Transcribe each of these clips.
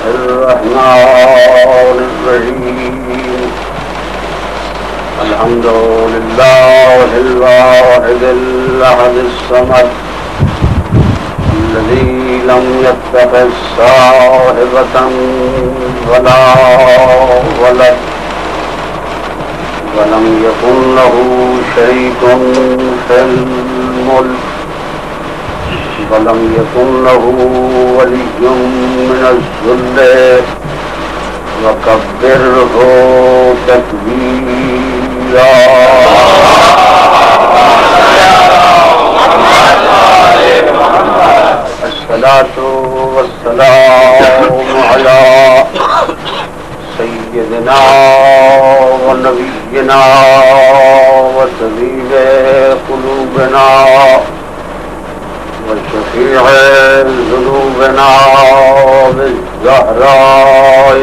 الرحمن الرحيم الحمد لله الواحد الأحد الصمد الذي لم يتخذ صاحبة ولا ولد ولم يكن له شريك في الملك ولم يكن له ولي من الذل وكبره تكبيرا الصلاة والسلام على سيدنا ونبينا وطبيب قلوبنا وشفيع ذنوبنا بالزهراء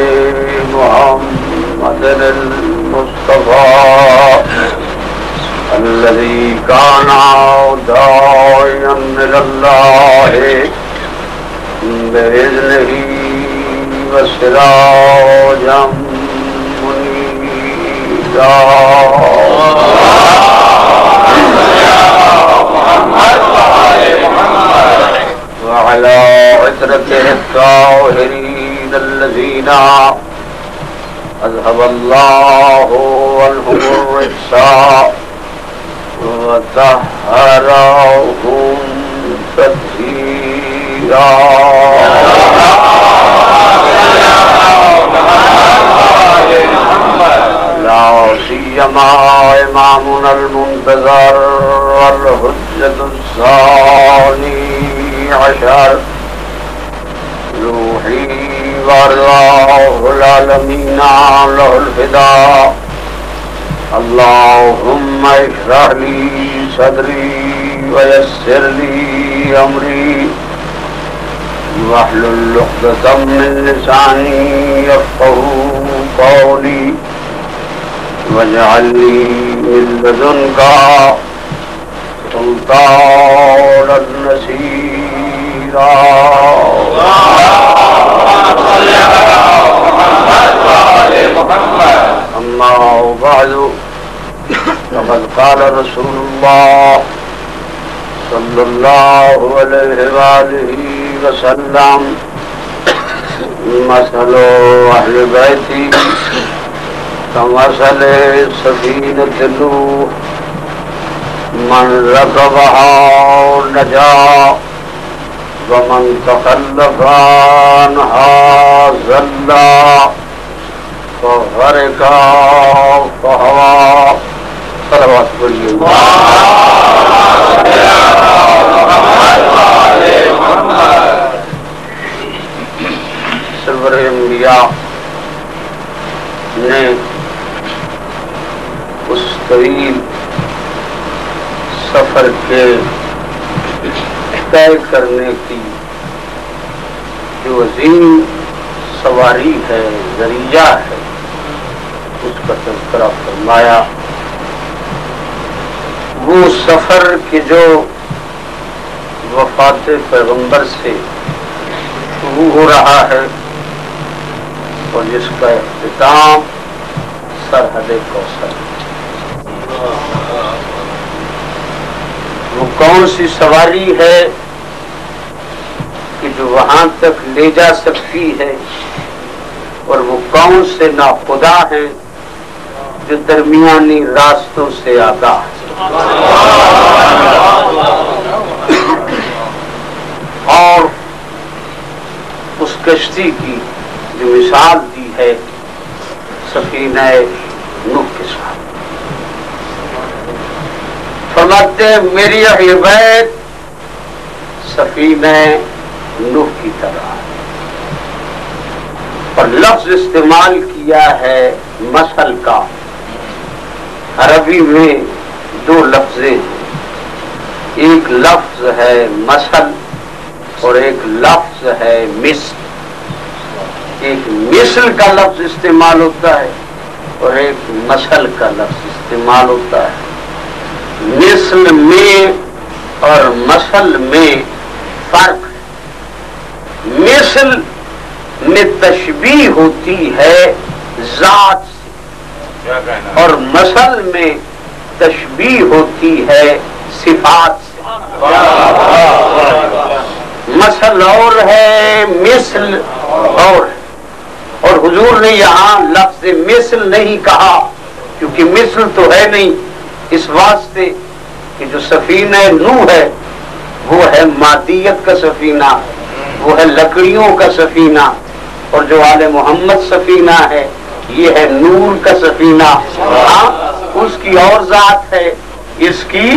محمد المصطفى الذي كان داعيا إلى الله بإذنه وسراجا منيرا وعلى عترته الطاهرين الذين أذهب الله عنهم الرجس وطهرهم تطهيرا لا سيما إمامنا المنتظر والحجة الثاني عشر روحي وارضاه العالمين له الفداء اللهم اشرح لي صدري ويسر لي أمري واحلل عقدة من لساني يفقهوا قولي واجعل لي من لدنك سلطانا نصيرا أما بعد فقد قال رسول الله صلى الله عليه وآله وسلم مثل أهل بيتي كمثل سفينة نوح من ركبها نجا ومن تخلف عنها زل فغرق فهوى صلوات سرور انبیاء نے اس طویل سفر کے طے کرنے کی جو عظیم سواری ہے، ذریعہ ہے، اس کا تذکرہ فرمایا۔ وہ سفر کہ جو وفات پیغمبر سے شروع ہو رہا ہے اور جس کا اختتام سرحد کوثر۔ وہ کون سی سواری ہے کہ جو وہاں تک لے جا سکتی ہے، اور وہ کون سے ناخدا ہیں جو درمیانی راستوں سے آگاہ ہیں۔ اور اس کشتی کی جو مثال دی ہے سفینہ نوح کے ساتھ، فرماتے میری اہل بیت سفینہ نوح کی طرح، اور لفظ استعمال کیا ہے مثل کا۔ عربی میں دو لفظ ہیں، ایک لفظ ہے مثل اور ایک لفظ ہے مثل۔ ایک مثل کا لفظ استعمال ہوتا ہے اور ایک مثل کا لفظ استعمال ہوتا ہے۔ مثل میں اور مثل میں فرق ہے۔ مثل میں تشبیہ ہوتی ہے ذات سے اور مثل میں تشبیہ ہوتی ہے صفات سے. مثل اور ہے، مثل اور ہے. اور حضور نے یہاں لفظ مثل نہیں کہا کیونکہ مثل تو ہے نہیں، اس واسطے کہ جو سفینہ نوح ہے وہ ہے مادیت کا سفینہ، وہ ہے لکڑیوں کا سفینہ، اور جو آل محمد سفینہ ہے یہ ہے نور کا سفینہ. ہاں اس کی اور ذات ہے، اس کی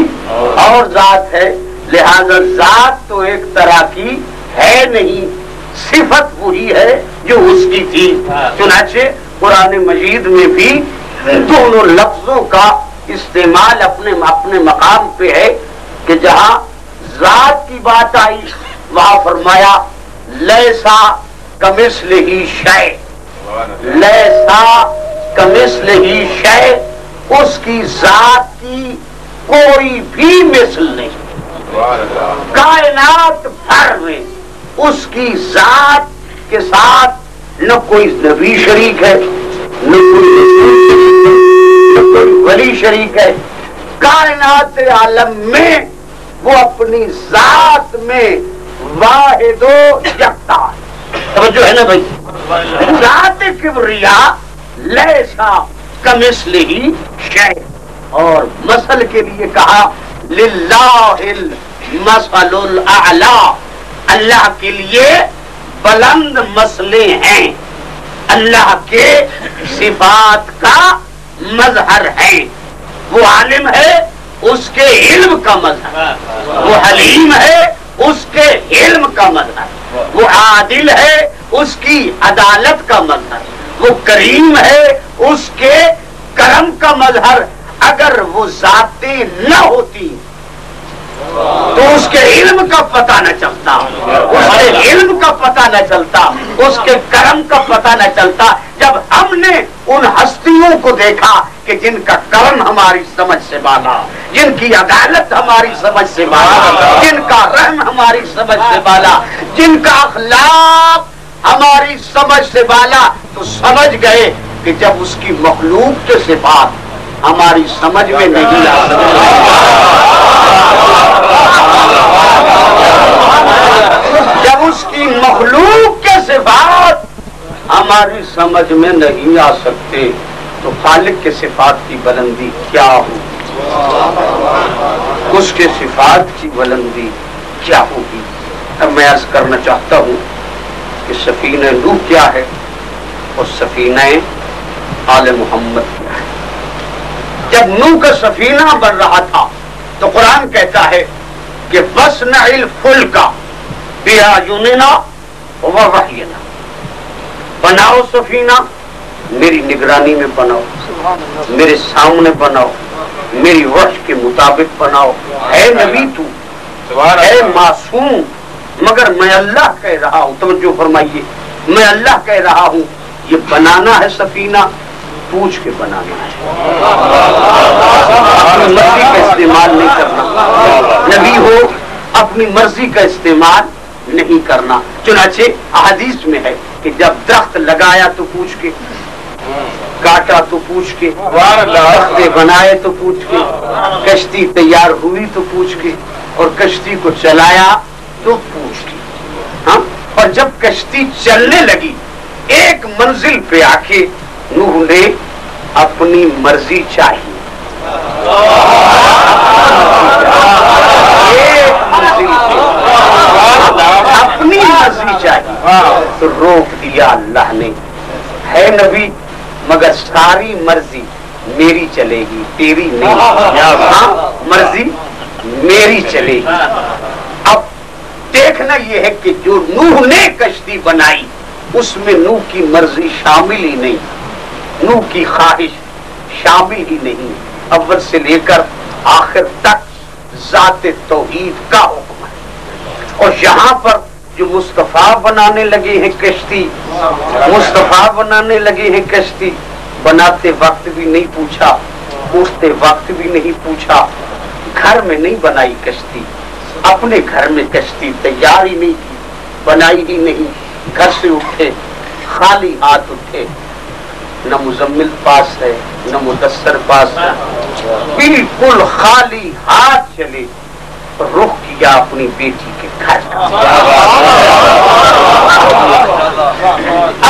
اور ذات ہے، لہذا ذات تو ایک طرح کی ہے نہیں، صفت وہی ہے جو اس کی تھی. چنانچہ قرآن مجید میں بھی دونوں لفظوں کا استعمال اپنے مقام پہ ہے کہ جہاں ذات کی بات آئی وہاں فرمایا لیسا کمثلہ شیء، لیسا کمثلہ شیء، اس کی ذات کی کوئی بھی مثل نہیں. کائنات بھر میں اس کی ذات کے ساتھ نہ کوئی نبی شریک ہے، نہ کوئی ولی شریک ہے. کائنات عالم میں وہ اپنی ذات میں واحد و یکتا ہے. توجہ ہے نا بھائی؟ ذات کبریا لیسا کمثلہ شیء. اور مثل کے لیے کہا للہ المثل الاعلی، اللہ کے لیے بلند مسئلے ہیں، اللہ کے صفات کا مظہر ہے. وہ عالم ہے اس کے علم کا مظہر، وہ حلیم ہے اس کے علم کا مظہر، وہ عادل ہے اس کی عدالت کا مظہر، وہ کریم ہے اس کے کرم کا مظہر. اگر وہ ذاتیں نہ ہوتی تو اس کے علم کا پتہ نہ چلتا، اس کے علم کا پتہ نہ چلتا، اس کے کرم کا پتہ نہ چلتا. جب ہم نے ان ہستیوں کو دیکھا کہ جن کا کرم ہماری سمجھ سے بالا، جن کی عدالت ہماری سمجھ سے بالا، جن کا رحم ہماری سمجھ سے بالا، جن کا اخلاق ہماری سمجھ سے بالا، تو سمجھ گئے کہ جب اس کی مخلوق کے صفات ہماری سمجھ میں نہیں آ سکتی، جب اس کی مخلوق کے صفات ہماری سمجھ میں نہیں آ سکتے تو خالق کے صفات کی بلندی کیا ہوگی، اس کے صفات کی بلندی کیا ہوگی. اب میں عرض کرنا چاہتا ہوں کہ سفینہ نوح کیا ہے اور سفینہ آل محمد کیا ہے. جب نوح کا سفینہ بن رہا تھا تو قرآن کہتا ہے کہ وَاصْنَعِ الْفُلْكَ بِأَعْيُنِنَا وَوَحْيِنَا، بناؤ سفینہ میری نگرانی میں بناؤ، میرے سامنے بناؤ، میری وحی کے مطابق بناؤ. اے نبی تو اے معصوم، مگر میں اللہ کہہ رہا ہوں، توجہ فرمائیے، میں اللہ کہہ رہا ہوں یہ بنانا ہے سفینہ پوچھ کے بنانا ہے، اپنی مرضی کا استعمال نہیں کرنا. نبی ہو اپنی مرضی کا استعمال نہیں کرنا. چنانچہ احادیث میں ہے کہ جب درخت لگایا تو پوچھ کے، کاٹا تو پوچھ کے، تختے بنائے تو پوچھ کے، کشتی تیار ہوئی تو پوچھ کے، اور کشتی کو چلایا تو پوچھ کے. ہاں، اور جب کشتی چلنے لگی ایک منزل پہ آ کے نوح نے اپنی مرضی چاہی، اپنی مرضی چاہی تو روک دیا اللہ نے. ہے نبی مگر ساری مرضی میری چلے گی، تیری نہیں. ہاں، مرضی میری چلے گی. اب دیکھنا یہ ہے کہ جو نوح نے کشتی بنائی اس میں نوح کی مرضی شامل ہی نہیں، نوح کی خواہش شامل ہی نہیں. اول سے لے کر آخر تک ذات توحید کا حکم ہے. اور یہاں پر جو مصطفیٰ بنانے لگے ہیں کشتی، مصطفیٰ بنانے لگے ہیں کشتی، بناتے وقت بھی نہیں پوچھا، اٹھتے وقت بھی نہیں پوچھا. گھر میں نہیں بنائی کشتی، اپنے گھر میں کشتی تیار ہی نہیں کی، بنائی ہی نہیں. گھر سے اٹھے خالی ہاتھ اٹھے، نہ مزمل پاس ہے نہ مدثر پاس ہے، بالکل خالی ہاتھ چلے، رخ کیا اپنی بیٹی کے گھر کا،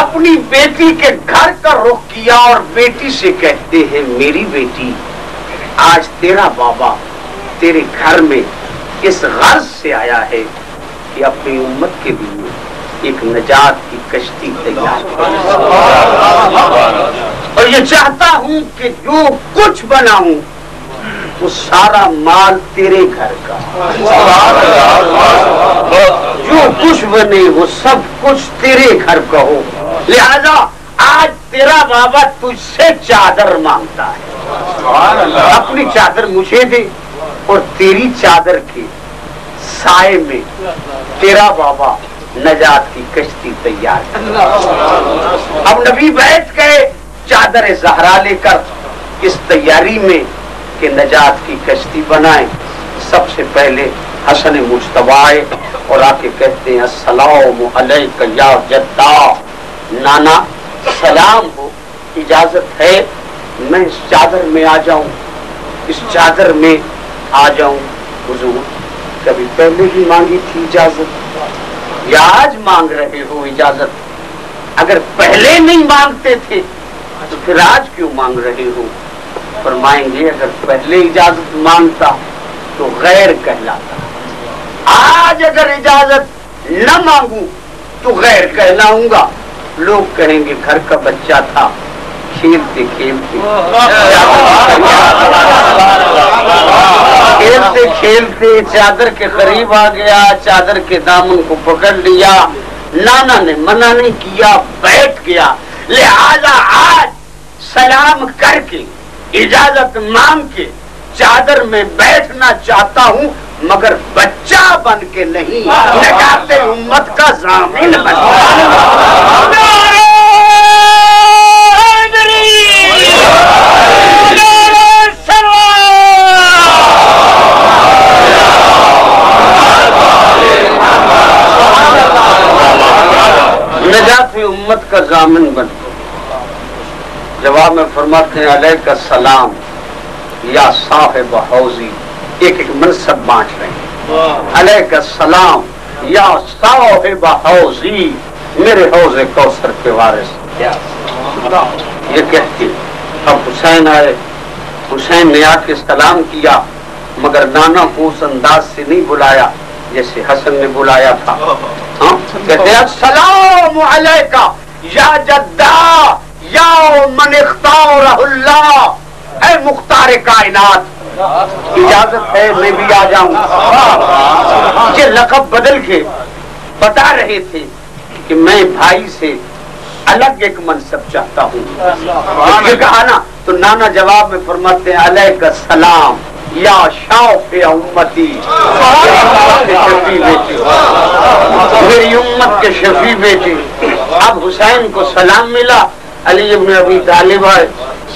اپنی بیٹی کے گھر کا رخ کیا اور بیٹی سے کہتے ہیں میری بیٹی، آج تیرا بابا تیرے گھر میں اس غرض سے آیا ہے کہ اپنی امت کے لیے ایک نجات کی کشتی تیار کرے، اور یہ چاہتا ہوں کہ جو کچھ بناؤں وہ سارا مال تیرے گھر کا، جو کچھ بنے وہ سب کچھ تیرے گھر کا ہو، لہذا آج تیرا بابا تجھ سے چادر مانگتا ہے، اپنی چادر مجھے دے اور تیری چادر کے سائے میں تیرا بابا نجات کی کشتی تیار کر۔ اب نبی بیٹھ گئے چادر زہرا لے کر اس تیاری میں کہ نجات کی کشتی بنائیں۔ سب سے پہلے حسن مجتبی آئے اور آ کے کہتے ہیں السلام علیک یا جدہ، نانا سلام ہو، اجازت ہے میں اس چادر میں آ جاؤں، اس چادر میں آ جاؤں؟ حضور کبھی پہلے بھی مانگی تھی اجازت یا آج مانگ رہے ہو اجازت؟ اگر پہلے نہیں مانگتے تھے تو پھر آج کیوں مانگ رہے ہو؟ فرمائیں گے اگر پہلے اجازت مانگتا تو غیر کہلاتا، آج اگر اجازت نہ مانگوں تو غیر کہلاؤں گا، لوگ کہیں گے گھر کا بچہ تھا کھیلتے کھیلتے کھیلتے کھیلتے چادر کے قریب آ گیا، چادر کے دامن کو پکڑ لیا، نانا نے منع نہیں کیا، بیٹھ گیا، لہذا آج سلام کر کے اجازت مانگ کے چادر میں بیٹھنا چاہتا ہوں، مگر بچہ بن کے نہیں، نجات امت کا ضامن بن کے۔ نجات امت کا ضامن بن کے جواب میں فرماتے ہیں علیک السلام یا صاحب حوضی، ایک ایک منصب بانٹ رہے ہیں، علیک السلام یا صاحب حوضی، میرے حوض کوثر کے وارث، یہ کہتے اب حسین آئے، حسین نے آ کے سلام کیا، مگر نانا کو اس انداز سے نہیں بلایا جیسے حسن نے بلایا تھا، کہتے السلام علیکہ یا جدہ یا من اختارہ اللہ، اے مختار کائنات اجازت ہے میں بھی آ جاؤں؟ یہ لقب بدل کے بتا رہے تھے کہ میں بھائی سے الگ ایک منصب چاہتا ہوں، یہ کہا نا تو نانا جواب میں فرماتے ہیں علیک السلام یا شافع امتی، میری امت کے شفیع بیٹے۔ اب حسین کو سلام ملا، علی ابن ابی طالب آئے،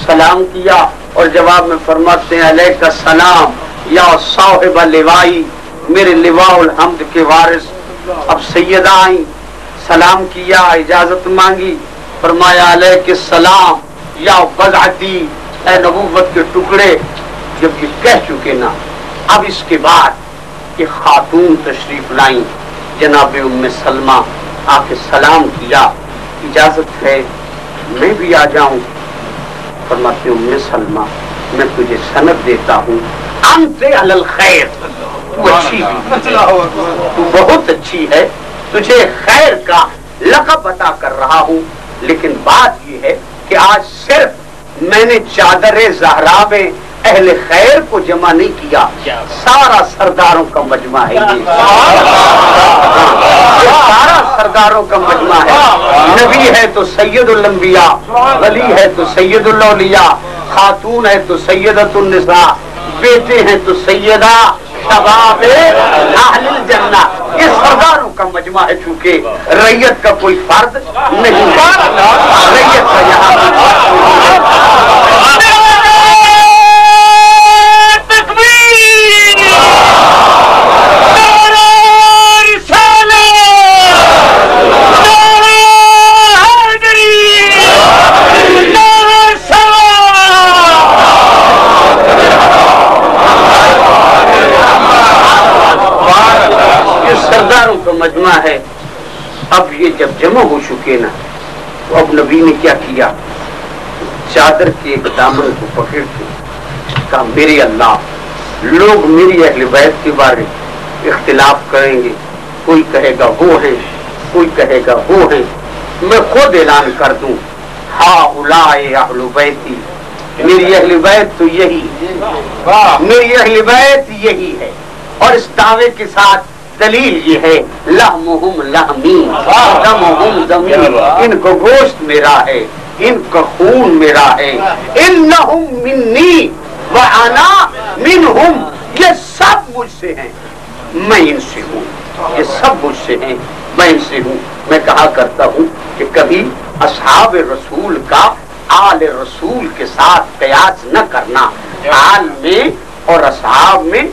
سلام کیا اور جواب میں فرماتے ہیں علیک السلام یا صاحب لوائی، میرے لواء الحمد کے وارث۔ اب سیدہ آئیں، سلام کیا، اجازت مانگی، فرمایا علیک السلام یا بضعتی، اے نبوت کے ٹکڑے۔ جب یہ کہہ چکے نا، اب اس کے بعد یہ خاتون تشریف لائیں، جناب ام سلمہ آ کے سلام کیا، اجازت ہے میں بھی آ جاؤں؟ فرماتے ام سلمہ میں تجھے سند دیتا ہوں، انت علی الخیر، تو اچھی تو بہت اچھی ہے، تجھے خیر کا لقب عطا کر رہا ہوں، لیکن بات یہ ہے کہ آج صرف میں نے چادر زہرا میں اہل خیر کو جمع نہیں کیا، سارا سرداروں کا مجمع ہے، یہ سارا سرداروں کا مجمع ہے، نبی ہے تو سید الانبیاء، ولی ہے تو سید الاولیاء، خاتون ہے تو سیدۃ النساء، بیٹے ہیں تو سیدہ شباب اہل الجنہ، یہ سرداروں کا مجمع ہے، چونکہ ریت کا کوئی فرد نہیں ہے، ریت کا یہاں چکے نا. تو اب نبی نے کیا کیا؟ چادر کے ایک دامن کو پکڑ کے کہا میرے اللہ لوگ میری اہل بیت کے بارے اختلاف کریں گے، کوئی کہے گا وہ ہے، کوئی کہے گا وہ ہے، میں خود اعلان کر دوں ہؤلاء اہل بیتی، میری اہل بیت تو یہی ہے، میری اہل بیت یہی ہے. اور اس دعوے کے ساتھ دلیل یہ ہے لحمہم لحمی دمہم دمی، ان کو گوشت میرا ہے، ان کا خون میرا ہے. انہم منی وانا منہم، یہ سب مجھ سے ہیں میں ان سے ہوں، یہ سب مجھ سے ہیں میں ان سے ہوں. میں کہا کرتا ہوں کہ کبھی اصحاب رسول کا آل رسول کے ساتھ قیاس نہ کرنا. آل میں اور اصحاب میں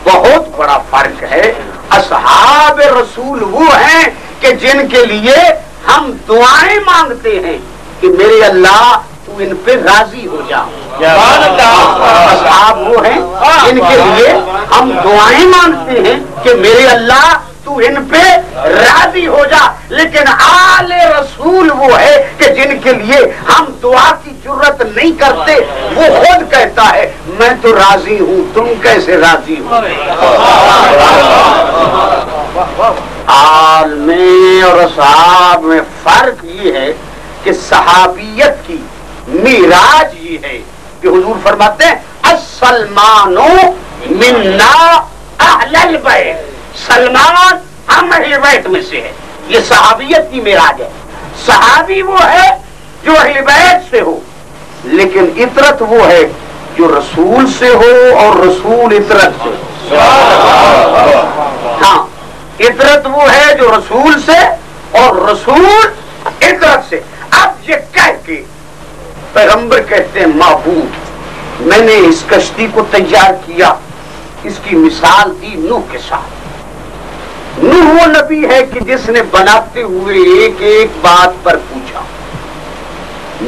بہت بڑا فرق ہے. اصحاب رسول وہ ہیں کہ جن کے لیے ہم دعائیں مانگتے ہیں کہ میرے اللہ تو ان پہ راضی ہو جا. اصحاب وہ ہیں جن کے لیے ہم دعائیں مانگتے ہیں کہ میرے اللہ تو ان پہ راضی ہو جا. لیکن آل رسول وہ ہے کہ جن کے لیے ہم دعا کی جرت نہیں کرتے. وہ خود کہتا ہے میں تو راضی ہوں، تم کیسے راضی ہو؟ آل میں اور اصحاب میں فرق یہ ہے کہ صحابیت کی معراج یہ ہے کہ حضور فرماتے ہیں السلمانو منا اہل البیت، سلمان ہم اہل بیت میں سے ہے. یہ صحابیت کی معراج ہے. صحابی وہ ہے جو اہل بیت سے ہو، لیکن اطرت وہ ہے جو رسول سے ہو اور رسول اطرت سے. ہاں اطرت وہ ہے جو رسول سے اور رسول اطرت سے. اب یہ کہہ کے پیغمبر کہتے ہیں معبود میں نے اس کشتی کو تیار کیا، اس کی مثال دی نوح کے ساتھ. نوح وہ نبی ہے کہ جس نے بناتے ہوئے ایک ایک بات پر پوچھا.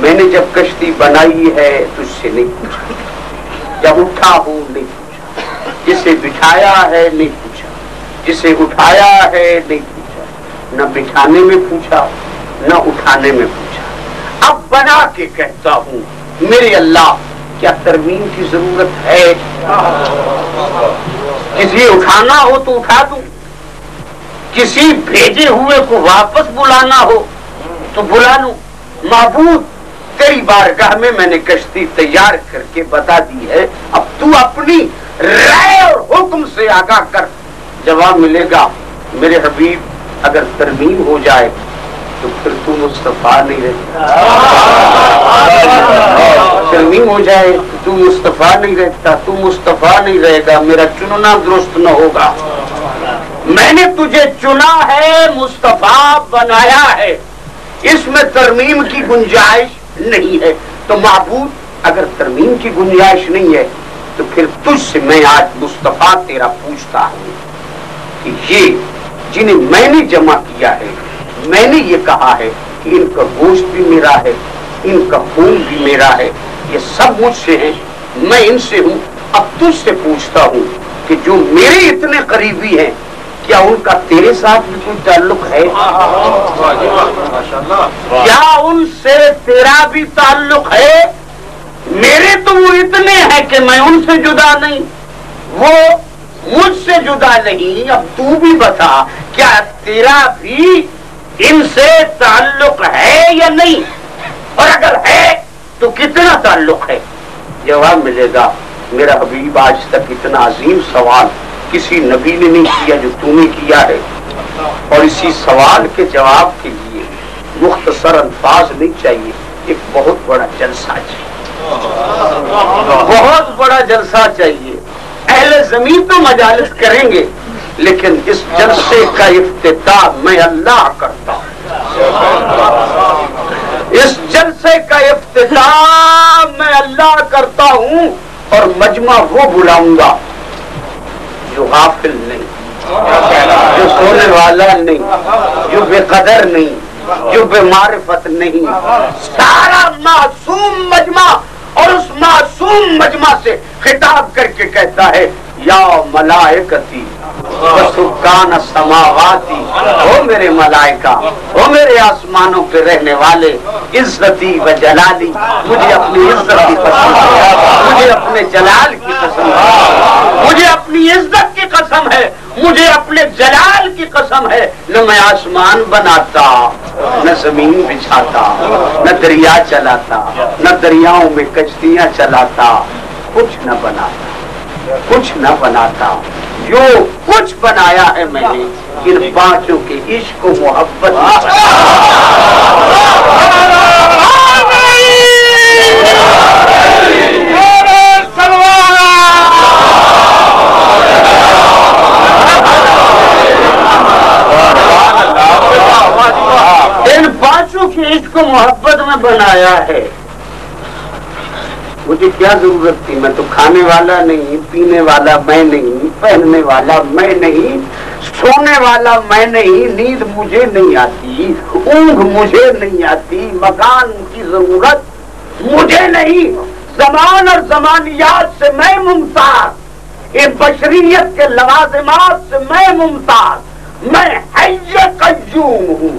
میں نے جب کشتی بنائی ہے تجھ سے نہیں پوچھا، جب اٹھا ہوں نہیں پوچھا، جسے بٹھایا ہے نہیں پوچھا، جسے اٹھایا ہے نہیں پوچھا، نہ بٹھانے میں پوچھا نہ اٹھانے میں پوچھا. اب بنا کے کہتا ہوں میرے اللہ کیا ترمیم کی ضرورت ہے؟ کسی اٹھانا ہو تو اٹھا دوں، کسی بھیجے ہوئے کو واپس بلانا ہو تو بلا لوں. معبود تیری بارگاہ میں نے کشتی تیار کر کے بتا دی ہے، اب تو اپنی رائے اور حکم سے آگاہ کر. جواب ملے گا میرے حبیب اگر ترمیم ہو جائے تو پھر تو مصطفیٰ نہیں رہتا، ترمیم ہو جائے تو مصطفیٰ نہیں رہتا، تو مصطفیٰ نہیں رہے گا، میرا چننا درست نہ ہوگا. میں نے تجھے چنا ہے، مصطفیٰ بنایا ہے، اس میں ترمیم کی گنجائش نہیں ہے. تو معبود اگر ترمیم کی گنجائش نہیں ہے تو پھر تجھ سے میں آج مصطفیٰ تیرا پوچھتا ہوں کہ یہ جنہیں میں نے جمع کیا ہے، میں نے یہ کہا ہے کہ ان کا گوشت بھی میرا ہے، ان کا خون بھی میرا ہے، یہ سب مجھ سے ہیں، میں ان سے ہوں. اب تجھ سے پوچھتا ہوں کہ جو میرے اتنے قریبی ہیں کیا ان کا تیرے ساتھ بھی کوئی تعلق ہے؟ کیا ان سے تیرا بھی تعلق ہے؟ میرے تو وہ اتنے ہیں کہ میں ان سے جدا نہیں، وہ مجھ سے جدا نہیں. اب تو بھی بتا کیا تیرا بھی ان سے تعلق ہے یا نہیں، اور اگر ہے تو کتنا تعلق ہے؟ جواب ملے گا میرا حبیب آج تک اتنا عظیم سوال کسی نبی نے نہیں کیا جو تو نے کیا ہے. اور اسی سوال کے جواب کے لیے مختصر الفاظ نہیں چاہیے، ایک بہت بڑا جلسہ چاہیے، بہت بڑا جلسہ چاہیے. اہل زمین تو مجالس کریں گے لیکن اس جلسے کا افتتاح میں اللہ کرتا ہوں. اس جلسے کا افتتاح میں اللہ کرتا ہوں اور مجمع وہ بلاؤں گا جو غافل نہیں، جو سونے والا نہیں، جو بے قدر نہیں، جو بے معرفت نہیں. سارا معصوم مجمع، اور اس معصوم مجمع سے خطاب کر کے کہتا ہے یا ملائکتی وسکان السماواتی، او میرے ملائکہ، او میرے آسمانوں پہ رہنے والے، عزتی و جلالی، مجھے اپنی عزت کی قسم ہے، مجھے اپنے جلال کی قسم ہے، مجھے اپنی عزت کی قسم ہے، مجھے اپنے جلال کی قسم ہے، نہ میں آسمان بناتا، نہ زمین بچھاتا، نہ دریا چلاتا، نہ دریاؤں میں کشتیاں چلاتا، کچھ نہ بناتا، کچھ نہ بناتا، جو کچھ بنایا ہے میں نے ان پانچوں کے عشق و محبت ان پانچوں کی عشق و محبت میں بنایا ہے۔ مجھے کیا ضرورت تھی؟ میں تو کھانے والا نہیں، پینے والا میں نہیں، پہننے والا میں نہیں، سونے والا میں نہیں، نیند مجھے نہیں آتی، اونگ مجھے نہیں آتی، مکان کی ضرورت مجھے نہیں، زمان اور زمانیات سے میں ممتاز، ان بشریت کے لوازمات سے میں ممتاز، میں حی قیوم ہوں،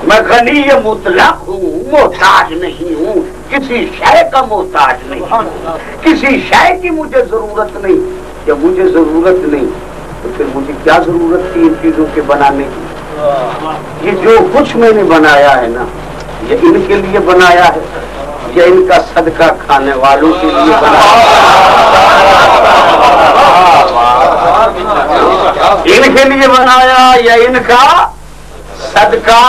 میں غنی مطلق ہوں، محتاج نہیں ہوں، کسی شے کا محتاج نہیں ہوں، کسی شے کی مجھے ضرورت نہیں۔ جب مجھے ضرورت نہیں تو پھر مجھے کیا ضرورت تھی ان چیزوں کے بنانے کی؟ یہ جو کچھ میں نے بنایا ہے نا، یہ ان کے لیے بنایا ہے یا ان کا صدقہ کھانے والوں کے لیے بنایا ہے؟ ان کے لیے بنایا یا ان کا صدقہ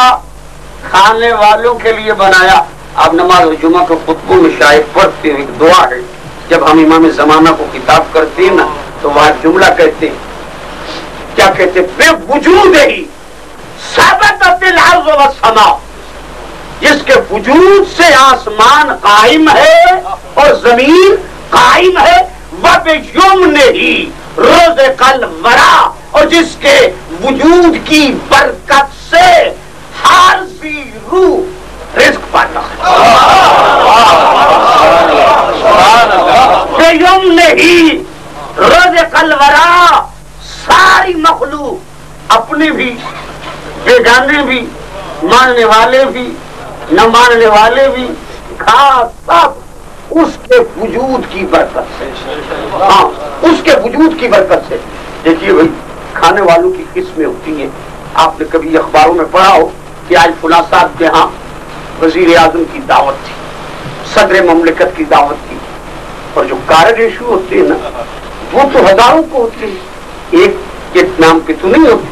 کھانے والوں کے لیے بنایا؟ آپ نماز جمعہ کے خطبوں میں شاید پڑھتے ہیں، ایک دعا ہے، جب ہم امام زمانہ کو خطاب کرتے ہیں نا تو وہاں جملہ کہتے ہیں، کیا کہتے ہیں؟ بے وجود ہی ثابت الارض والسماء، جس کے وجود سے آسمان قائم ہے اور زمین قائم ہے، وَبِيُمْنِهِ ہی روز کل ورا، اور جس کے وجود کی برکت سے ہر سی روح رزق پاتا ہے۔ بِيُمْنِهِ روز کل ورا، ساری مخلوق، اپنے بھی، بیگانے بھی، ماننے والے بھی، نہ ماننے والے بھی، سب اس کے وجود کی برکت سے، ہاں اس کے وجود کی برکت سے۔ دیکھیے بھائی، کھانے والوں کی قسمیں ہوتی ہیں۔ آپ نے کبھی اخباروں میں پڑھا ہو کہ آج فلاں صاحب کے ہاں وزیر اعظم کی دعوت تھی، صدر مملکت کی دعوت تھی، اور جو کارڈ ایشو ہوتے ہیں نا وہ تو ہزاروں کو ہوتے ہیں، ایک کے نام کے تو نہیں ہوتے۔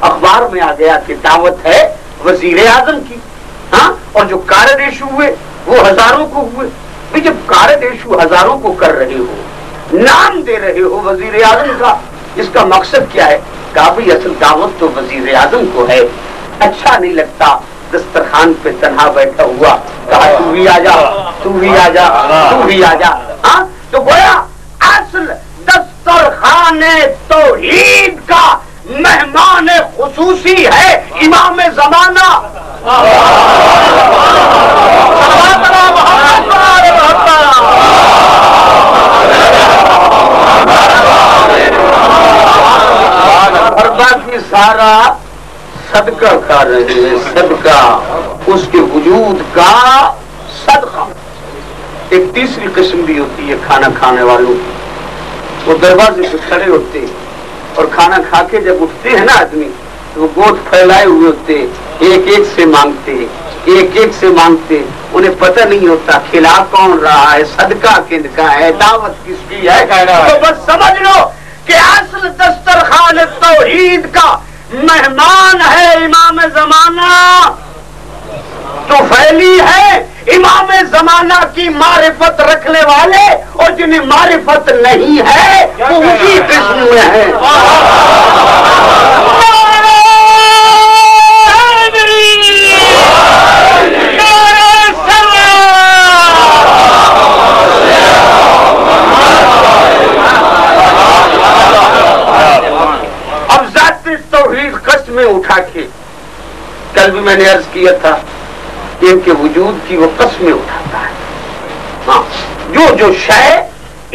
اخبار میں آ گیا کہ دعوت ہے وزیر اعظم کی، ہاں، اور جو کارڈ ایشو ہوئے وہ ہزاروں کو ہوئے۔ جب کارڈ ایشو ہزاروں کو کر رہے ہو، نام دے رہے ہو وزیر اعظم کا، اس کا مقصد کیا ہے؟ کہا بھائی اصل دعوت تو وزیر اعظم کو ہے، اچھا نہیں لگتا دسترخوان پہ تنہا بیٹھا ہوا، کہا تو بھی آ جا، تو بھی آ جا، تو بھی آ جا، ہاں۔ تو گویا اصل دسترخوان توحید کا مہمان خصوصی ہے امام زمانہ۔ اور باقی سارا صدقہ کھا رہے ہیں، صدقہ، اس کے وجود کا صدقہ۔ ایک تیسری قسم بھی ہوتی ہے کھانا کھانے والوں کی، وہ دروازے پہ کھڑے ہوتے ہیں اور کھانا کھا کے جب اٹھتے ہیں نا آدمی تو وہ گود پھیلائے ہوئے ہوتے ہیں، ایک ایک سے مانگتے ہیں، ایک ایک سے مانگتے ہیں، انہیں پتہ نہیں ہوتا کھلا کون رہا ہے، صدقہ کن کا ہے، دعوت کس کی ہے۔ تو بس سمجھ لو کہ اصل دسترخوان توحید کا مہمان ہے امام زمانہ، تو پھیلی ہے امام زمانہ کی معرفت رکھنے والے، اور جنہیں معرفت نہیں ہے وہ اسی قسم میں ہے۔ اب ذات توحید قسمیں اٹھا کے، کل بھی میں نے عرض کیا تھا کہ ان کے وجود کی وہ قسمیں اٹھاتا ہے، ہاں، جو شے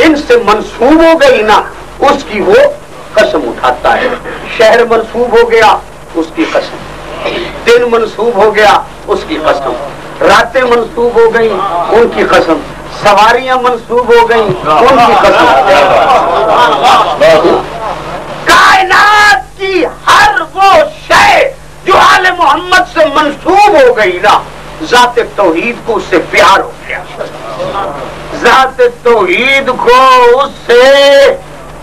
ان سے منسوب ہو گئی نا اس کی وہ قسم اٹھاتا ہے. شہر منسوب ہو گیا اس کی قسم, دن منسوب ہو گیا اس کی قسم, راتیں منسوب ہو گئیں ان کی قسم, سواریاں منسوب ہو گئیں ان کی قسم. کائنات کی ہر وہ شے جو آل محمد سے منسوب ہو گئی نا, ذات توحید کو اس سے پیار ہو گیا, ذات توحید کو اس سے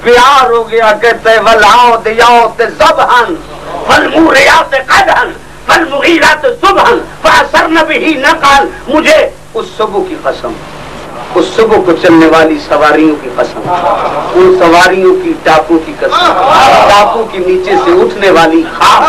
پیار ہو گیا. کہتے ہیں وَالْعَوْدِ يَوْتِ زَبْحًا وَالْمُورِيَاتِ قَدْحًا وَالْمُغِيرَاتِ صُبْحًا فَأَثَرْنَ بِهِ نَقْعًا. مجھے اس صبح کی قسم, اس صبح کو چلنے والی سواریوں کی قسم, ان سواریوں کی ٹاپوں کی قسم, ٹاپوں کے نیچے سے اٹھنے والی خاک.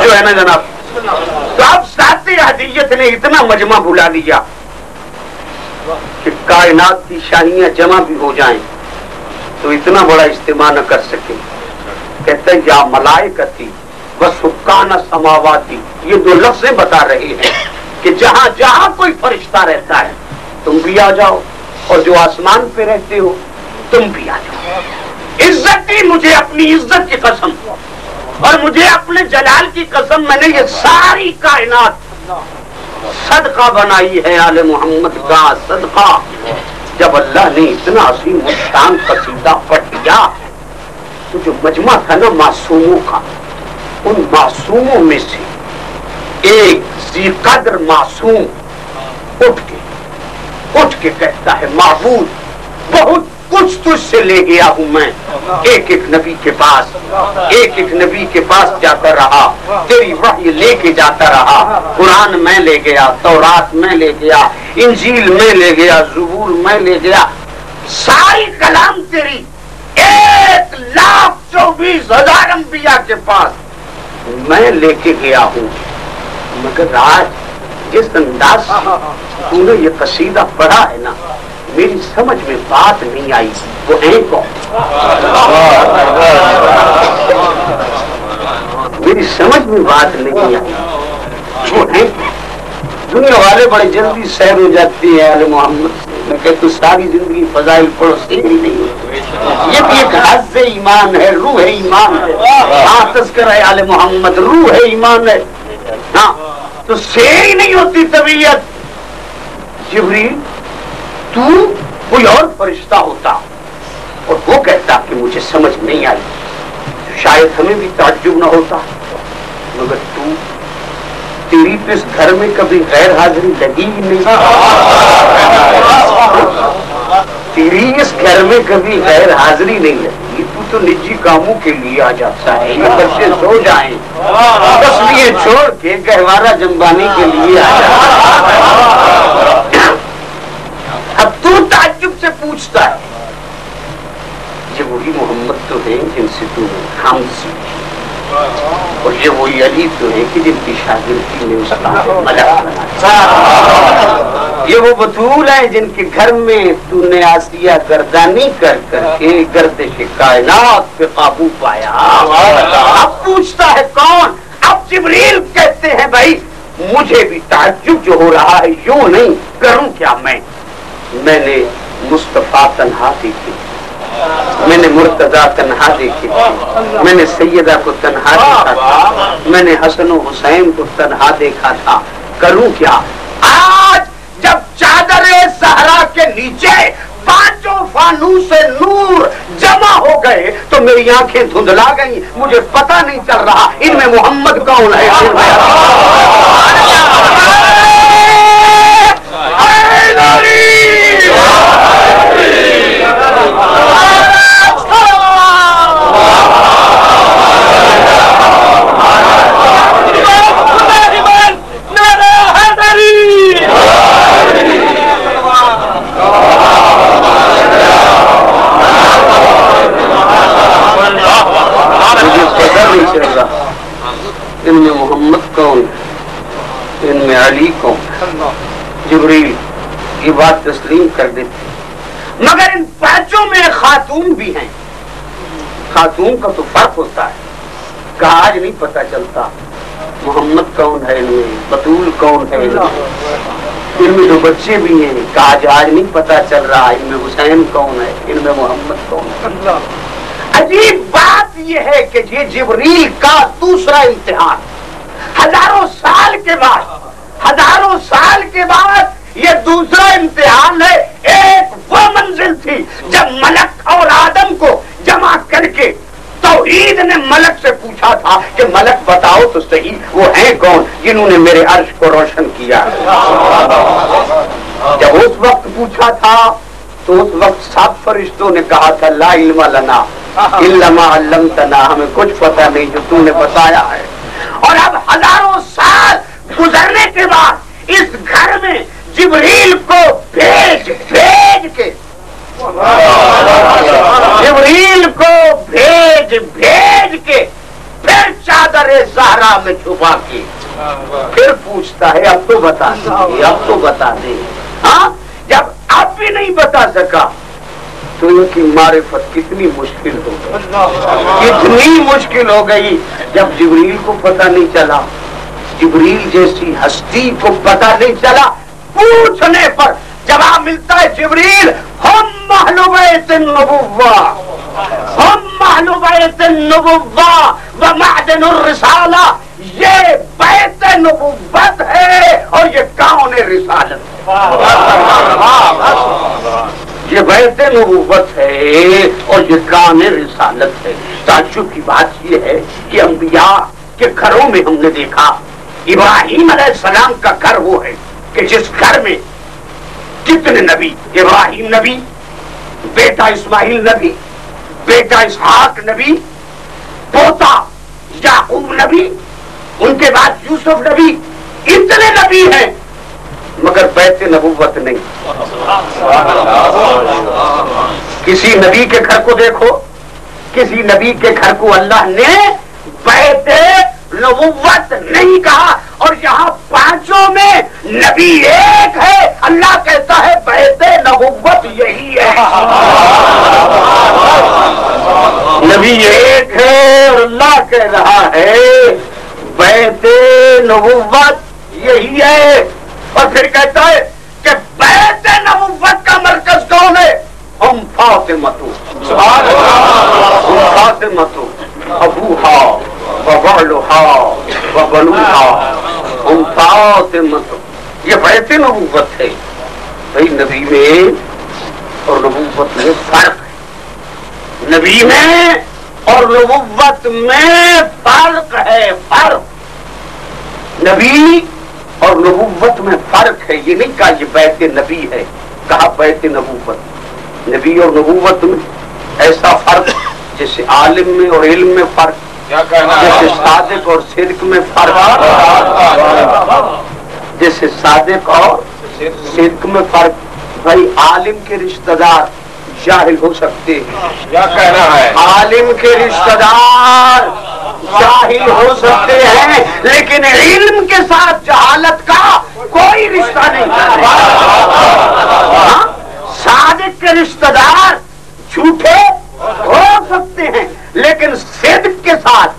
جو ہے نا جناب, تو اب ذات احدیت نے اتنا مجمع بلا دیا کہ کائنات کی شاہیاں جمع بھی ہو جائیں تو اتنا بڑا اجتماع نہ کر سکے. کہتے ہیں یا ملائکتی و سکان سماواتی, یہ دو لفظیں بتا رہے ہیں کہ جہاں جہاں کوئی فرشتہ رہتا ہے تم بھی آ جاؤ, اور جو آسمان پہ رہتے ہو تم بھی آ جاؤ. عزت دی مجھے اپنی عزت کی قسم اور مجھے اپنے جلال کی قسم, میں نے یہ ساری کائنات صدقہ بنائی ہے آل محمد کا صدقہ. جب اللہ نے اتنا عظیم شان قصیدہ پڑھ دیا تو جو مجمع تھا نا معصوموں کا, ان معصوموں میں سے ایک ذی قدر معصوم اٹھ کے کہتا ہے معبود بہت کچھ تجھ سے لے گیا ہوں میں. ایک ایک نبی کے پاس جاتا رہا, تیری وحی لے کے جاتا رہا. قرآن میں لے گیا, تورات میں لے گیا, انجیل میں لے گیا, زبور میں لے گیا, ساری کلام تیری 1,24,000 انبیاء کے پاس میں لے کے گیا ہوں. مگر آج جس انداز سے تو نے یہ قصیدہ پڑھا ہے نا, میری سمجھ میں بات نہیں آئی. وہ ہیں کون؟ میری سمجھ میں بات نہیں آئی. وہ ہیں دنیا والے بڑے جلدی سیر ہو جاتے ہیں آل محمد سے. میں کہتا ہوں ساری زندگی فضائل پڑھو سے ہی نہیں. یہ بھی ایک حظ ایمان ہے, روح ایمان ہے. ہاں تذکرہ آل محمد روح ایمان ہے. ہاں تو سیر ہی نہیں ہوتی طبیعت. جبریل تو کوئی اور فرشتہ ہوتا اور وہ کہتا کہ مجھے سمجھ نہیں آئی, شاید ہمیں بھی تعجب نہ ہوتا. مگر تیری تو اس گھر میں کبھی غیر حاضری لگی ہی نہیں. تیری اس گھر میں کبھی غیر حاضری نہیں لگی. تو نجی کاموں کے لیے آ جاتا ہے. یہ بچے سو جائیں تسبیحیں چھوڑ کے گہوارہ جمبانی کے لیے آ جاتا ہے. اب تو تعجب سے پوچھتا ہے یہ وہی محمد تو ہیں جن سے تو ہم سیکھے, اور یہ وہی علی تو ہیں کہ جن کی شاگردی نے اس کا ملک بنایا. یہ وہ بطول ہیں جن کے گھر میں تو نے آسیہ گردانی کر کر کے گردش کائنات پہ قابو پایا. اب پوچھتا ہے کون؟ اب جبریل کہتے ہیں بھائی مجھے بھی تعجب جو ہو رہا ہے, یوں نہیں کروں کیا میں نے مصطفیٰ تنہا دیکھی, میں نے مرتضیٰ تنہا دیکھی, میں نے سیدہ کو تنہا دیکھا تھا, میں نے حسن و حسین کو تنہا دیکھا تھا. کروں کیا آج جب چادر زہرا کے نیچے 5 فانوس نور جمع ہو گئے تو میری آنکھیں دھندلا گئی. مجھے پتہ نہیں چل رہا ان میں محمد کون ہے. ان میں محمد کون, ان میں علی کون؟ جبریل یہ بات تسلیم کر دیتے. مگر ان 5 میں خاتون بھی ہیں. خاتون کا تو فرق ہوتا ہے. کہا آج نہیں پتا چلتا محمد کون ہے ان میں، بطول کون ہے ان میں جو بچے بھی ہیں، کہا آج نہیں پتا چل رہا ان میں حسین کون ہے، ان میں محمد کون ہے۔ عجیب بات یہ ہے کہ یہ جبریل کا دوسرا امتحان، ہزاروں سال کے بعد یہ دوسرا امتحان ہے۔ ایک وہ منزل تھی جب ملک اور آدم کو جمع کر کے توحید نے ملک سے پوچھا تھا کہ ملک بتاؤ تو صحیح وہ ہیں کون جنہوں نے میرے عرش کو روشن کیا۔ جب اس وقت پوچھا تھا تو اس وقت سب فرشتوں نے کہا تھا لا علم لنا الا ما علمتنا، ہمیں کچھ پتہ نہیں جو تو نے بتایا ہے۔ اور اب ہزاروں سال گزرنے کے بعد اس گھر میں جبریل کو بھیج کے پھر چادر زہرا میں چھپا کے پھر پوچھتا ہے اب تو بتا دے، ہاں جب اب بھی نہیں بتا سکا تو ان کی معرفت کتنی مشکل ہو گئی جب جبریل کو پتہ نہیں چلا، جبریل جیسی ہستی کو پتہ نہیں چلا، پوچھنے پر جواب ملتا ہے جبریل ہم محلوبیت النبوہ و معدن الرسالہ، یہ بیت نبوت ہے اور یہ کون رسالت ہے، یہ بیت نبوت ہے اور یہ کون رسالت ہے۔ تعجب کی بات یہ ہے کہ انبیاء کے گھروں میں ہم نے دیکھا ابراہیم علیہ السلام کا گھر وہ ہے کہ جس گھر میں کتنے نبی، ابراہیم نبی، بیٹا اسماعیل نبی، بیٹا اسحاق نبی، پوتا یعقوب نبی، ان کے بعد یوسف نبی، اتنے نبی ہیں مگر بیت نبوت نہیں۔ کسی نبی کے گھر کو دیکھو، کسی نبی کے گھر کو اللہ نے بیت نبوت نہیں کہا، اور یہاں پانچوں میں نبی ایک ہے، اللہ کہتا ہے بیت نبوت یہی ہے۔ نبی ایک ہے اور اللہ کہہ رہا ہے بیت نبوت یہی ہے، اور پھر کہتا ہے کہ بیت نبوت کا مرکز کون ہے؟ ہم فاطمہ ابوہا وبعلہا وبنوہا ہم فاطمہ، یہ بیت نبوت ہے۔ بھائی نبی میں اور نبوت میں فرق ہے، نبی میں اور نبوت میں فرق ہے، فرق، نبی اور نبوت میں فرق ہے۔ یہ نہیں کہا یہ بیت نبی ہے، کہا بیت نبوت۔ نبی اور نبوت میں ایسا فرق جیسے عالم میں اور علم میں فرق، جیسے صادق اور صدق میں فرق، جیسے صادق اور صدق میں فرق۔ بھائی عالم کے رشتہ دار جاہل ہو سکتے ہیں، کیا کہنا ہے؟ عالم کے رشتہ دار جاہل ہو سکتے ہیں لیکن علم کے ساتھ جہالت کا کوئی رشتہ نہیں۔ صادق کے رشتہ دار جھوٹے ہو سکتے ہیں لیکن صدق کے ساتھ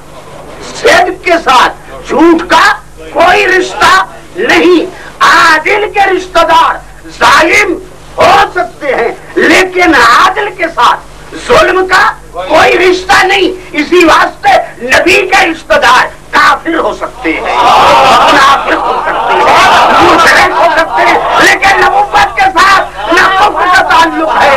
جھوٹ کا کوئی رشتہ نہیں۔ عادل کے رشتہ دار ظالم ہو سکتے ہیں لیکن عادل کے ساتھ ظلم کا کوئی رشتہ نہیں۔ اسی واسطے نبی کے رشتہ دار کافر ہو سکتے ہیں، منافق ہو سکتے ہیں، مشرک ہو سکتے ہیں، لیکن نبوت کے ساتھ نہ کفر کا تعلق ہے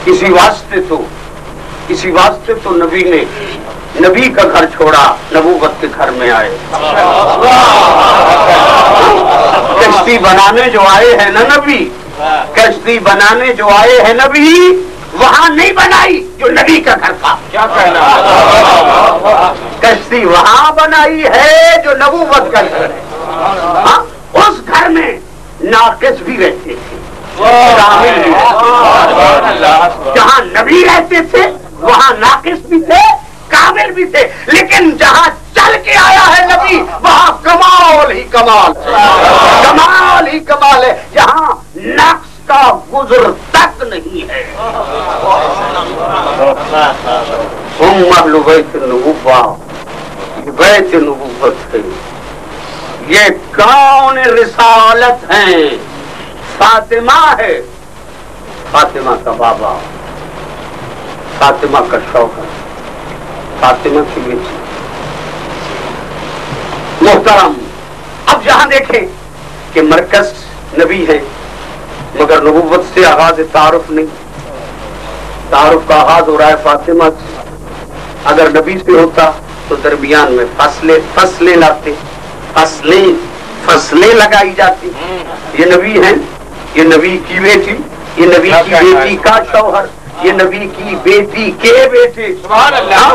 اسی واسطے تو نبی کا گھر چھوڑا، نبوت کے گھر میں آئے۔ کشتی بنانے جو آئے ہیں نا نبی، کشتی بنانے جو آئے ہیں نبی، وہاں نہیں بنائی جو نبی کا گھر تھا، کیا کہنا؟ کشتی وہاں بنائی ہے جو نبوت کا گھر ہے۔ اس گھر میں ناقص بھی رہتے تھے، کامل بھی ہے۔ جہاں نبی رہتے تھے وہاں ناقص بھی تھے کامل بھی تھے، لیکن جہاں چل کے آیا ہے نبی وہاں کمال ہی کمال، کمال ہی کمال ہے، جہاں نقص کا گزر تک نہیں ہے۔ ہم اہل بیت النبوہ، بیت نبوت ہے، یہ کون رسالت ہیں؟ فاطمہ ہے، فاطمہ کا بابا، فاطمہ کا شوہر، فاطمہ کی بیٹی محترم۔ اب جہاں دیکھیں کہ مرکز نبی ہے مگر نبوت سے آغاز تعارف نہیں، تعارف کا آغاز ہو رہا ہے فاطمہ سے، اگر نبی سے ہوتا تو درمیان میں فصلیں لاتے، فصلیں لگائی جاتی۔ یہ نبی ہیں، یہ نبی کی بیٹی، یہ نبی کی بیٹی کا شوہر، یہ نبی کی بیٹی کے بیٹے، سبحان اللہ،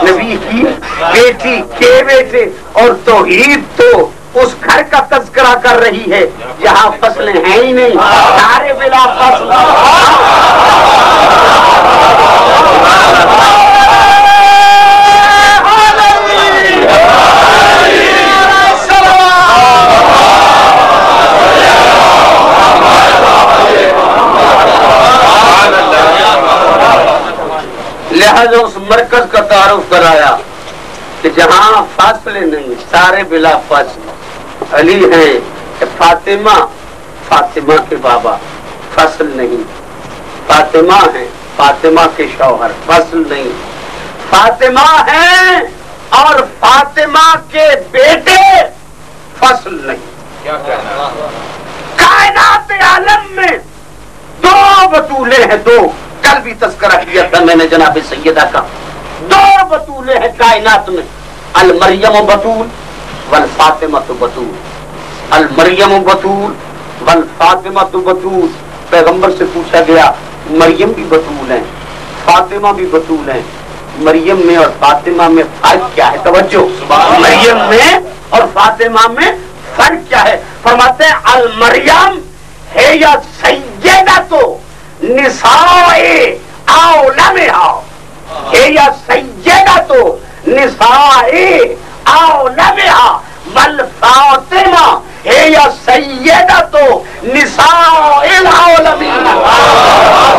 نبی کی بیٹی کے بیٹے، اور توحید تو اس گھر کا تذکرہ کر رہی ہے جہاں فصلیں ہیں ہی نہیں، سارے بلا فصل۔ لہذا اس مرکز کا تعارف کرایا کہ جہاں فاصلے نہیں سارے بلا فاصل۔ علی ہیں کہ فاطمہ، فاطمہ کے بابا، فصل نہیں، فاطمہ ہیں، فاطمہ کے شوہر، فصل نہیں، فاطمہ ہیں اور فاطمہ کے بیٹے، فصل نہیں۔ کیا کہنا؟ کائنات عالم میں دو بطولے ہیں، دو، کل بھی تذکرہ کیا تھا میں نے جناب سیدہ کا، دو بطولے ہیں کائنات میں، المریم بطول والفاطمہ بطول، المریم بطول والفاطمہ بطول۔ پیغمبر سے پوچھا گیا مریم بھی بطول ہیں، فاطمہ بھی بطول ہیں، مریم میں اور فاطمہ میں فرق کیا ہے؟ توجہ، مریم میں اور فاطمہ میں فرق کیا ہے؟ فرماتے ہیں المریم ہے یا سیدہ تو نساء اولمہا، ہے یا سیدہ تو نساء اولمہا، والفاطمہ ہے یا سیدہ تو نساء الاولمین۔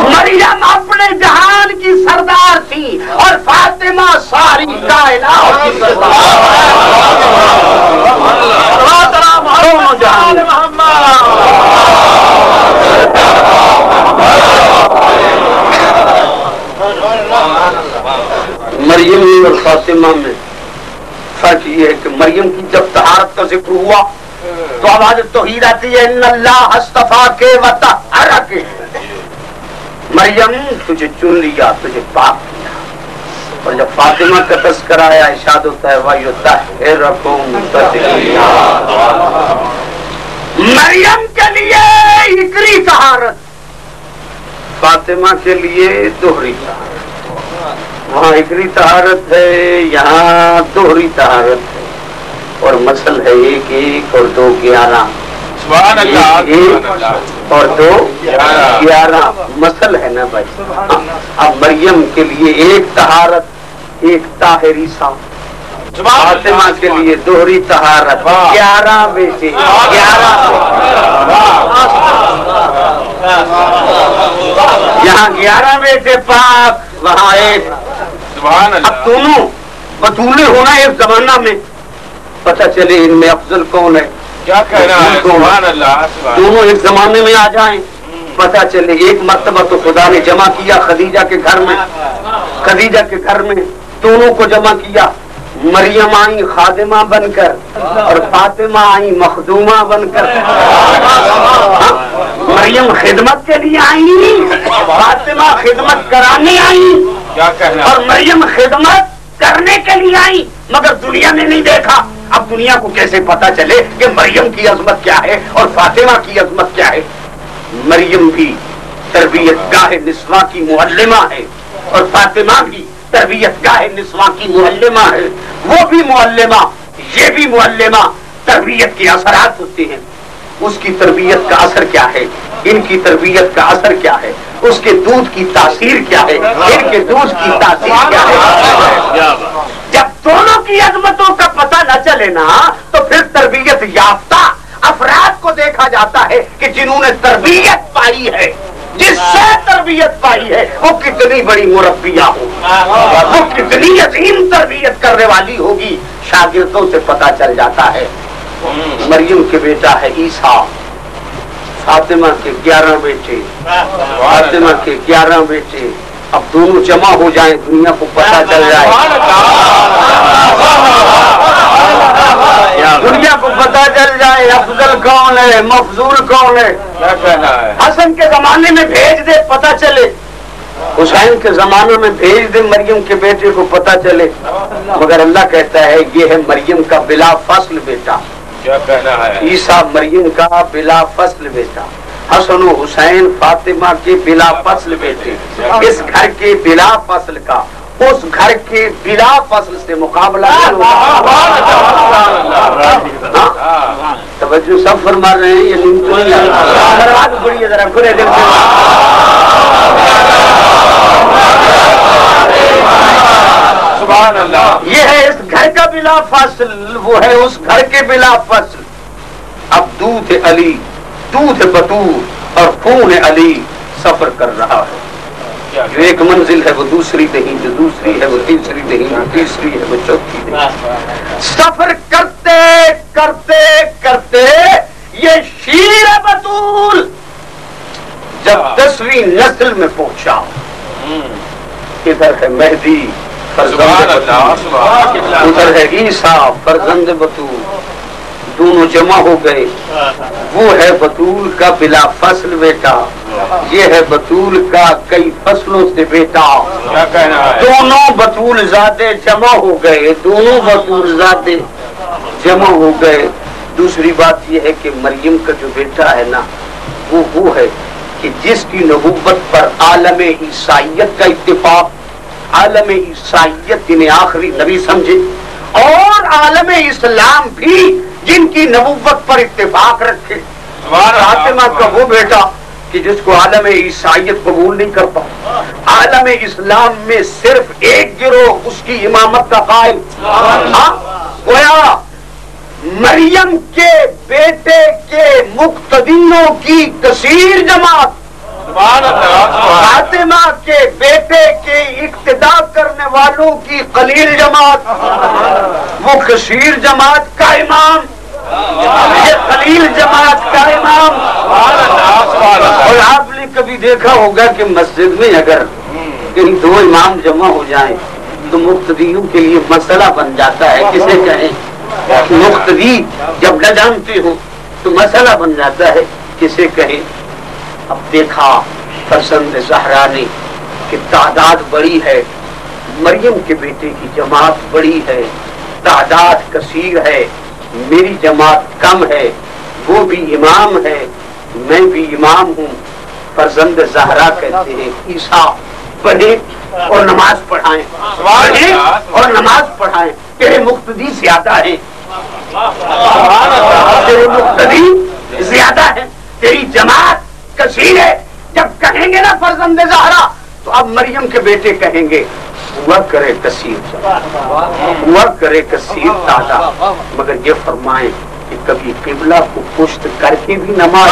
مریم اپنے جہان کی سردار تھی اور فاطمہ ساری کائنات کی سردار۔ دونوں جہان مریم اور فاطمہ میں فرق یہ ہے کہ مریم کی جب طہارت کا ذکر ہوا تو آواز توحید آتی ہے، ان اللہ اصطفاک وطہرک، مریم تجھے چن لیا، تجھے پاک کیا۔ اور جب فاطمہ کا تذکرہ آیا ارشاد ہوتا ہے وَيُطَهِّرَكُمْ تَطْهِيرًا۔ مریم کے لیے اکری طہارت، فاطمہ کے لیے دوہری طہارت۔ وہاں اکری طہارت ہے، یہاں دوہری طہارت ہے، اور مسل ہے ایک ایک اور دو 11، سبحان اللہ، ایک اور دو 11 مسل ہے نا بھائی۔ اب مریم کے لیے ایک طہارت، ایک طاہری سا، فاطمہ کے لیے دوہری طہارت، 11 بیٹے، 11 یہاں 11 بیٹے پاک، وہاں ایک۔ اب دونوں بطولے ہونا ایک زمانہ میں پتہ چلے ان میں افضل کون ہے، کیا کہنا ہے، سبحان اللہ، دونوں ایک زمانے میں آ جائیں پتہ چلے۔ ایک مرتبہ تو خدا نے جمع کیا خدیجہ کے گھر میں، خدیجہ کے گھر میں دونوں کو جمع کیا، مریم آئی خادمہ بن کر اور فاطمہ آئی مخدومہ بن کر۔ مریم خدمت کے لیے آئی، فاطمہ خدمت کرانے آئی، اور مریم خدمت کرنے کے لیے آئی، مگر دنیا نے نہیں دیکھا۔ اب دنیا کو کیسے پتا چلے کہ مریم کی عظمت کیا ہے اور فاطمہ کی عظمت کیا ہے؟ مریم بھی تربیت گاہ نسواں کی معلمہ ہے اور فاطمہ بھی تربیت گاہ نسواں کی معلمہ ہے۔ وہ بھی معلمہ، یہ بھی معلمہ، تربیت کے اثرات ہوتے ہیں۔ اس کی تربیت کا اثر کیا ہے؟ ان کی تربیت کا اثر کیا ہے، اس کے دودھ کی تاثیر کیا ہے، ان کے دودھ کی تاثیر کیا ہے۔ جب دونوں کی عظمتوں کا پتہ نہ چلے نا تو پھر تربیت یافتہ افراد کو دیکھا جاتا ہے کہ جنہوں نے تربیت پائی ہے، جس سے تربیت پائی ہے وہ کتنی بڑی مربیہ ہوگی، وہ کتنی عظیم تربیت کرنے والی ہوگی، شاگردوں سے پتہ چل جاتا ہے۔ مریم کے بیٹا ہے عیسیٰ، فاطمہ کے 11 بیٹے، فاطمہ کے 11 بیٹے، اب دونوں جمع ہو جائیں دنیا کو پتہ چل جائے، دنیا کو پتہ چل جائے افضل کون ہے، مفضول کون ہے۔ حسن کے زمانے میں بھیج دے پتہ چلے، حسین کے زمانے میں بھیج دے مریم کے بیٹے کو پتہ چلے، مگر اللہ کہتا ہے یہ ہے مریم کا بلا فصل بیٹا، عیسیٰ مریم کا بلا فصل بیٹا، حسن و حسین فاطمہ کے بلا فصل بیٹے، اس گھر کے بلا فصل کا اس گھر کے بلا فصل سے مقابلہ توجہ سب فرما رہے ہیں، یہ بڑی ذرا برے دل سے سبحان اللہ، یہ ہے اس گھر کا بلا فصل، وہ ہے اس گھر کے بلا فصل۔ اب دودھ علی، دودھ بطور اور خون علی سفر کر رہا ہے، جو ایک منزل ہے وہ دوسری نہیں، جو دوسری ہے وہ تیسری نہیں، جو تیسری ہے وہ چوتھی نہیں۔ سفر کرتے کرتے کرتے یہ شیر بطول جب 10ویں نسل میں پہنچا، ادھر ہے مہدی فرزند بطول، ادھر ہے عیسیٰ فرزند بطول، دونوں جمع ہو گئے، وہ ہے بطول کا بلا فصل بیٹا، یہ ہے بطول کا کئی فصلوں سے بیٹا، دونوں بطول زادے جمع ہو گئے، دونوں بطول زادے جمع ہو گئے۔ دوسری بات یہ ہے کہ مریم کا جو بیٹا ہے نا وہ ہے کہ جس کی نبوت پر عالم عیسائیت کا اتفاق، عالم عیسائیت جنہیں آخری نبی سمجھے اور عالم اسلام بھی جن کی نبوت پر اتفاق رکھے، فاطمہ کا وہ بیٹا کہ جس کو عالم عیسائیت قبول نہیں کرتا، عالم اسلام میں صرف ایک گروہ اس کی امامت کا قائل، گویا مریم کے بیٹے کے مقتدیوں کی کثیر جماعت، فاطمہ کے بیٹے کے اقتدا کرنے والوں کی قلیل جماعت، وہ کثیر جماعت کا امام، یہ قلیل جماعت کا امام۔ اور آپ نے کبھی دیکھا ہوگا کہ مسجد میں اگر کہیں 2 امام جمع ہو جائیں تو مقتدیوں کے لیے مسئلہ بن جاتا ہے، کسے کہیں مقتدی جب نہ جانتے ہو تو مسئلہ بن جاتا ہے، کسے کہیں۔ اب دیکھا فرزند زہرا نے کہ تعداد بڑی ہے، مریم کے بیٹے کی جماعت بڑی ہے، تعداد کثیر ہے، میری جماعت کم ہے، وہ بھی امام ہے، میں بھی امام ہوں۔ فرزند زہرا کہتے ہیں عیسیٰ پڑھیں اور نماز پڑھائیں، پڑھیں اور نماز پڑھائیں، تیرے مقتدی زیادہ ہیں، تیرے مقتدی زیادہ ہیں، تیری جماعت کثیر ہے۔ جب کہیں گے نا فرزند زہرا تو اب مریم کے بیٹے کہیں گے ہوا کرے کثیر، ہوا کرے کثیر تعداد، مگر یہ فرمائیں کہ کبھی قبلہ کو پشت کر کے بھی نماز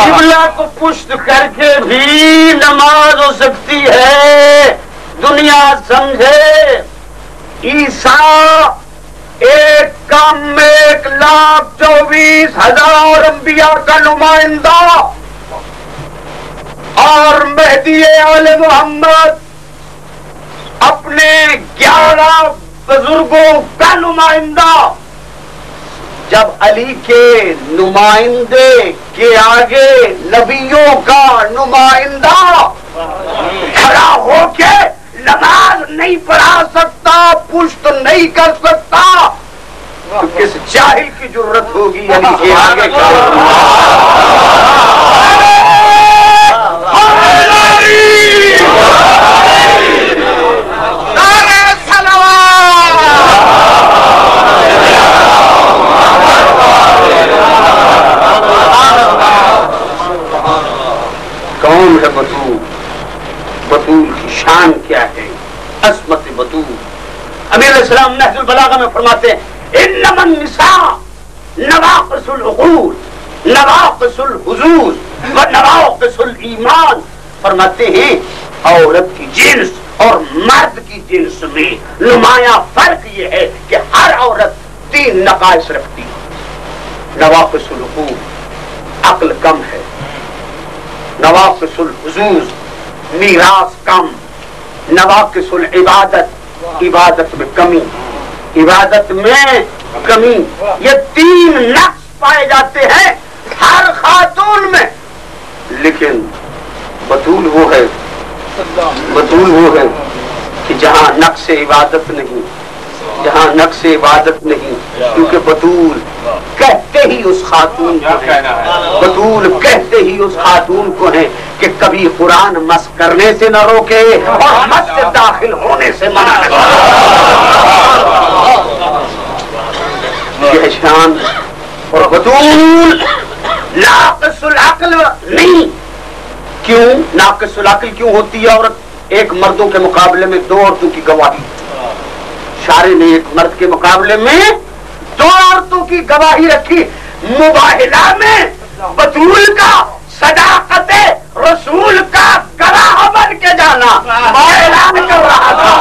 قبلہ کو پشت کر کے بھی نماز ہو سکتی ہے۔ دنیا سمجھے عیسیٰ ایک کام میں 1,24,000 انبیاء کا نمائندہ اور مہدی آل محمد اپنے 11 بزرگوں کا نمائندہ۔ جب علی کے نمائندے کے آگے نبیوں کا نمائندہ کھڑا ہو کے نماز نہیں پڑھا سکتا، پشت نہیں کر سکتا، تو کس جاہل کی جرت ہوگی علی کے آگے کون ہے بطول؟ بطول کی شان کیا ہے؟ عظمت بطول. امیر علیہ السلام نہج البلاغہ میں فرماتے ہیں انما النساء نواقص العقول نواقص الحظوظ ونواقص الایمان. فرماتے ہیں عورت کی جنس اور مرد کی جنس میں نمایاں فرق یہ ہے کہ ہر عورت 3 نقائص رکھتی ہے. نواقص العقول عقل کم ہے، نواقص الحظوظ میراث کم، نواقص العبادت عبادت میں کمی، عبادت میں کمی. یہ 3 نقص پائے جاتے ہیں ہر خاتون میں. لیکن بطول وہ ہے کہ جہاں نقص عبادت نہیں، جہاں نقص عبادت نہیں، کیونکہ بطول کہتے ہی اس خاتون کو ہے، بطول کہتے ہی اس خاتون کو ہے کہ کبھی قرآن مس کرنے سے نہ روکے اور مسجد داخل ہونے سے منع نہ کرے. یہ شان. اور بطول ناقص العقل نہیں. کیوں ناقص العقل کیوں ہوتی ہے عورت؟ ایک مردوں کے مقابلے میں 2 عورتوں کی گواہی. شارع نے ایک مرد کے مقابلے میں 2 عورتوں کی گواہی رکھی. مباہلہ میں بطول کا صداقت رسول کا گواہ بن کے جانا اعلان کر رہا تھا.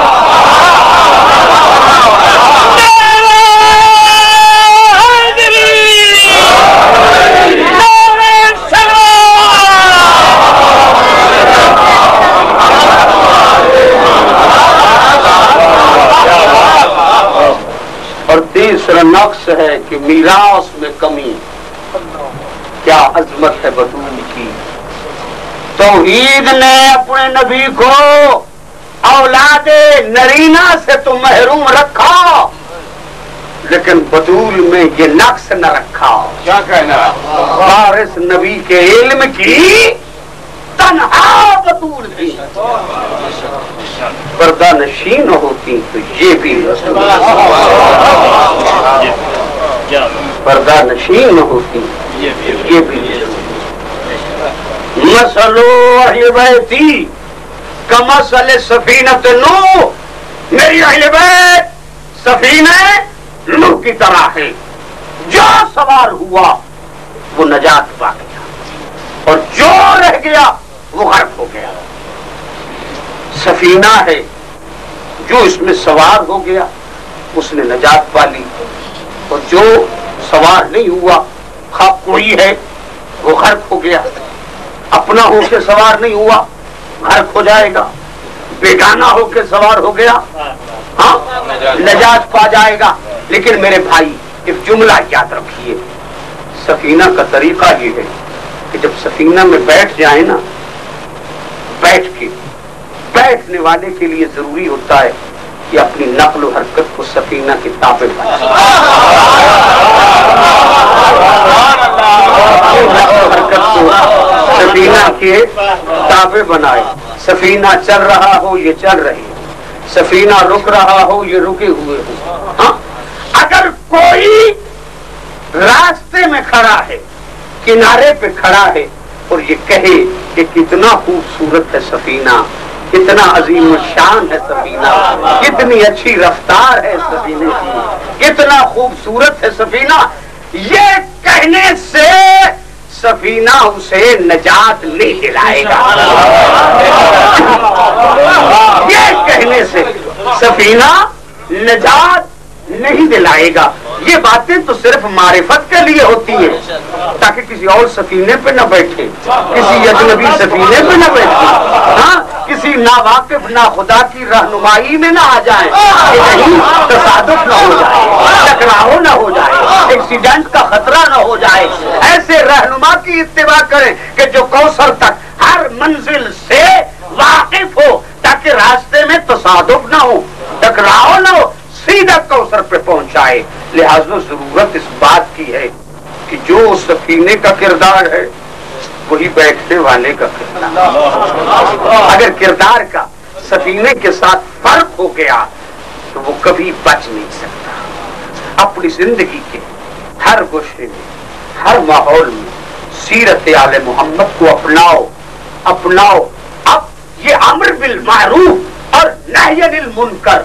اور تیسرا نقص ہے کہ میراث میں کمی. کیا عظمت ہے بطول کی. توحید نے اپنے نبی کو اولاد نرینہ سے تو محروم رکھا، لیکن بطول میں یہ نقص نہ رکھا. کیا کہنا؟ وارث نبی کے علم کی تنہا بطول تھی. پردہ نشین ہوتی تو یہ بھی پردہ نشین ہوتی یہ بھی. مسلو اہل بیتی کمثل سفینۃ نوح. میری اہل بیت سفینہ نوح کی طرح ہے. جو سوار ہوا وہ نجات پا گیا اور جو رہ گیا وہ غرق ہو گیا. سفینہ ہے، جو اس میں سوار ہو گیا اس نے نجات پا لی، اور جو سوار نہیں ہوا خواہ کوئی ہے وہ غرق ہو گیا. اپنا ہو کے سوار نہیں ہوا غرق ہو جائے گا، بیگانہ ہو کے سوار ہو گیا ہاں نجات پا جائے گا. لیکن میرے بھائی ایک جملہ یاد رکھیے، سفینہ کا طریقہ یہ ہے کہ جب سفینہ میں بیٹھ جائیں نا، بیٹھنے والے کے لیے ضروری ہوتا ہے کہ اپنی نقل و حرکت کو سفینہ کے تابع بنائے. حرکت کو سفینہ کے تابع بنائے. سفینہ چل رہا ہو یہ چل رہی ہے، سفینہ رک رہا ہو یہ رکے ہوئے ہو. ہاں اگر کوئی راستے میں کھڑا ہے، کنارے پہ کھڑا ہے اور یہ کہے کہ کتنا خوبصورت ہے سفینہ، کتنا عظیم الشان ہے سفینہ، کتنی اچھی رفتار ہے سفینے کی، کتنا خوبصورت ہے سفینہ، یہ کہنے سے سفینہ اسے نجات نہیں دلائے گا. یہ کہنے سے سفینہ نجات نہیں دلائے گا. یہ باتیں تو صرف معرفت کے لیے ہوتی ہیں تاکہ کسی اور سفینے پہ نہ بیٹھے، کسی اجنبی سفینے پہ نہ بیٹھے، ہاں کسی ناواقف ناخدا کی رہنمائی میں نہ آ جائیں کہ نہیں تصادف نہ ہو جائے، ٹکراؤ نہ ہو جائے، ایکسیڈنٹ کا خطرہ نہ ہو جائے. ایسے رہنما کی اتباع کریں کہ جو کوثر تک ہر منزل سے واقف ہو تاکہ راستے میں تصادف نہ ہو، ٹکراؤ نہ ہو، سیدھا کوثر پہ پہنچائے. لہذا ضرورت اس بات کی ہے کہ جو سفینے کا کردار ہے وہی بیٹھنے والے کا کردار. اگر کردار کا سفینے کے ساتھ فرق ہو گیا تو وہ کبھی بچ نہیں سکتا. اپنی زندگی کے ہر گوشے میں، ہر ماحول میں سیرت آل محمد کو اپناؤ اپناؤ. اب یہ امر بالمعروف اور نہی عن المنکر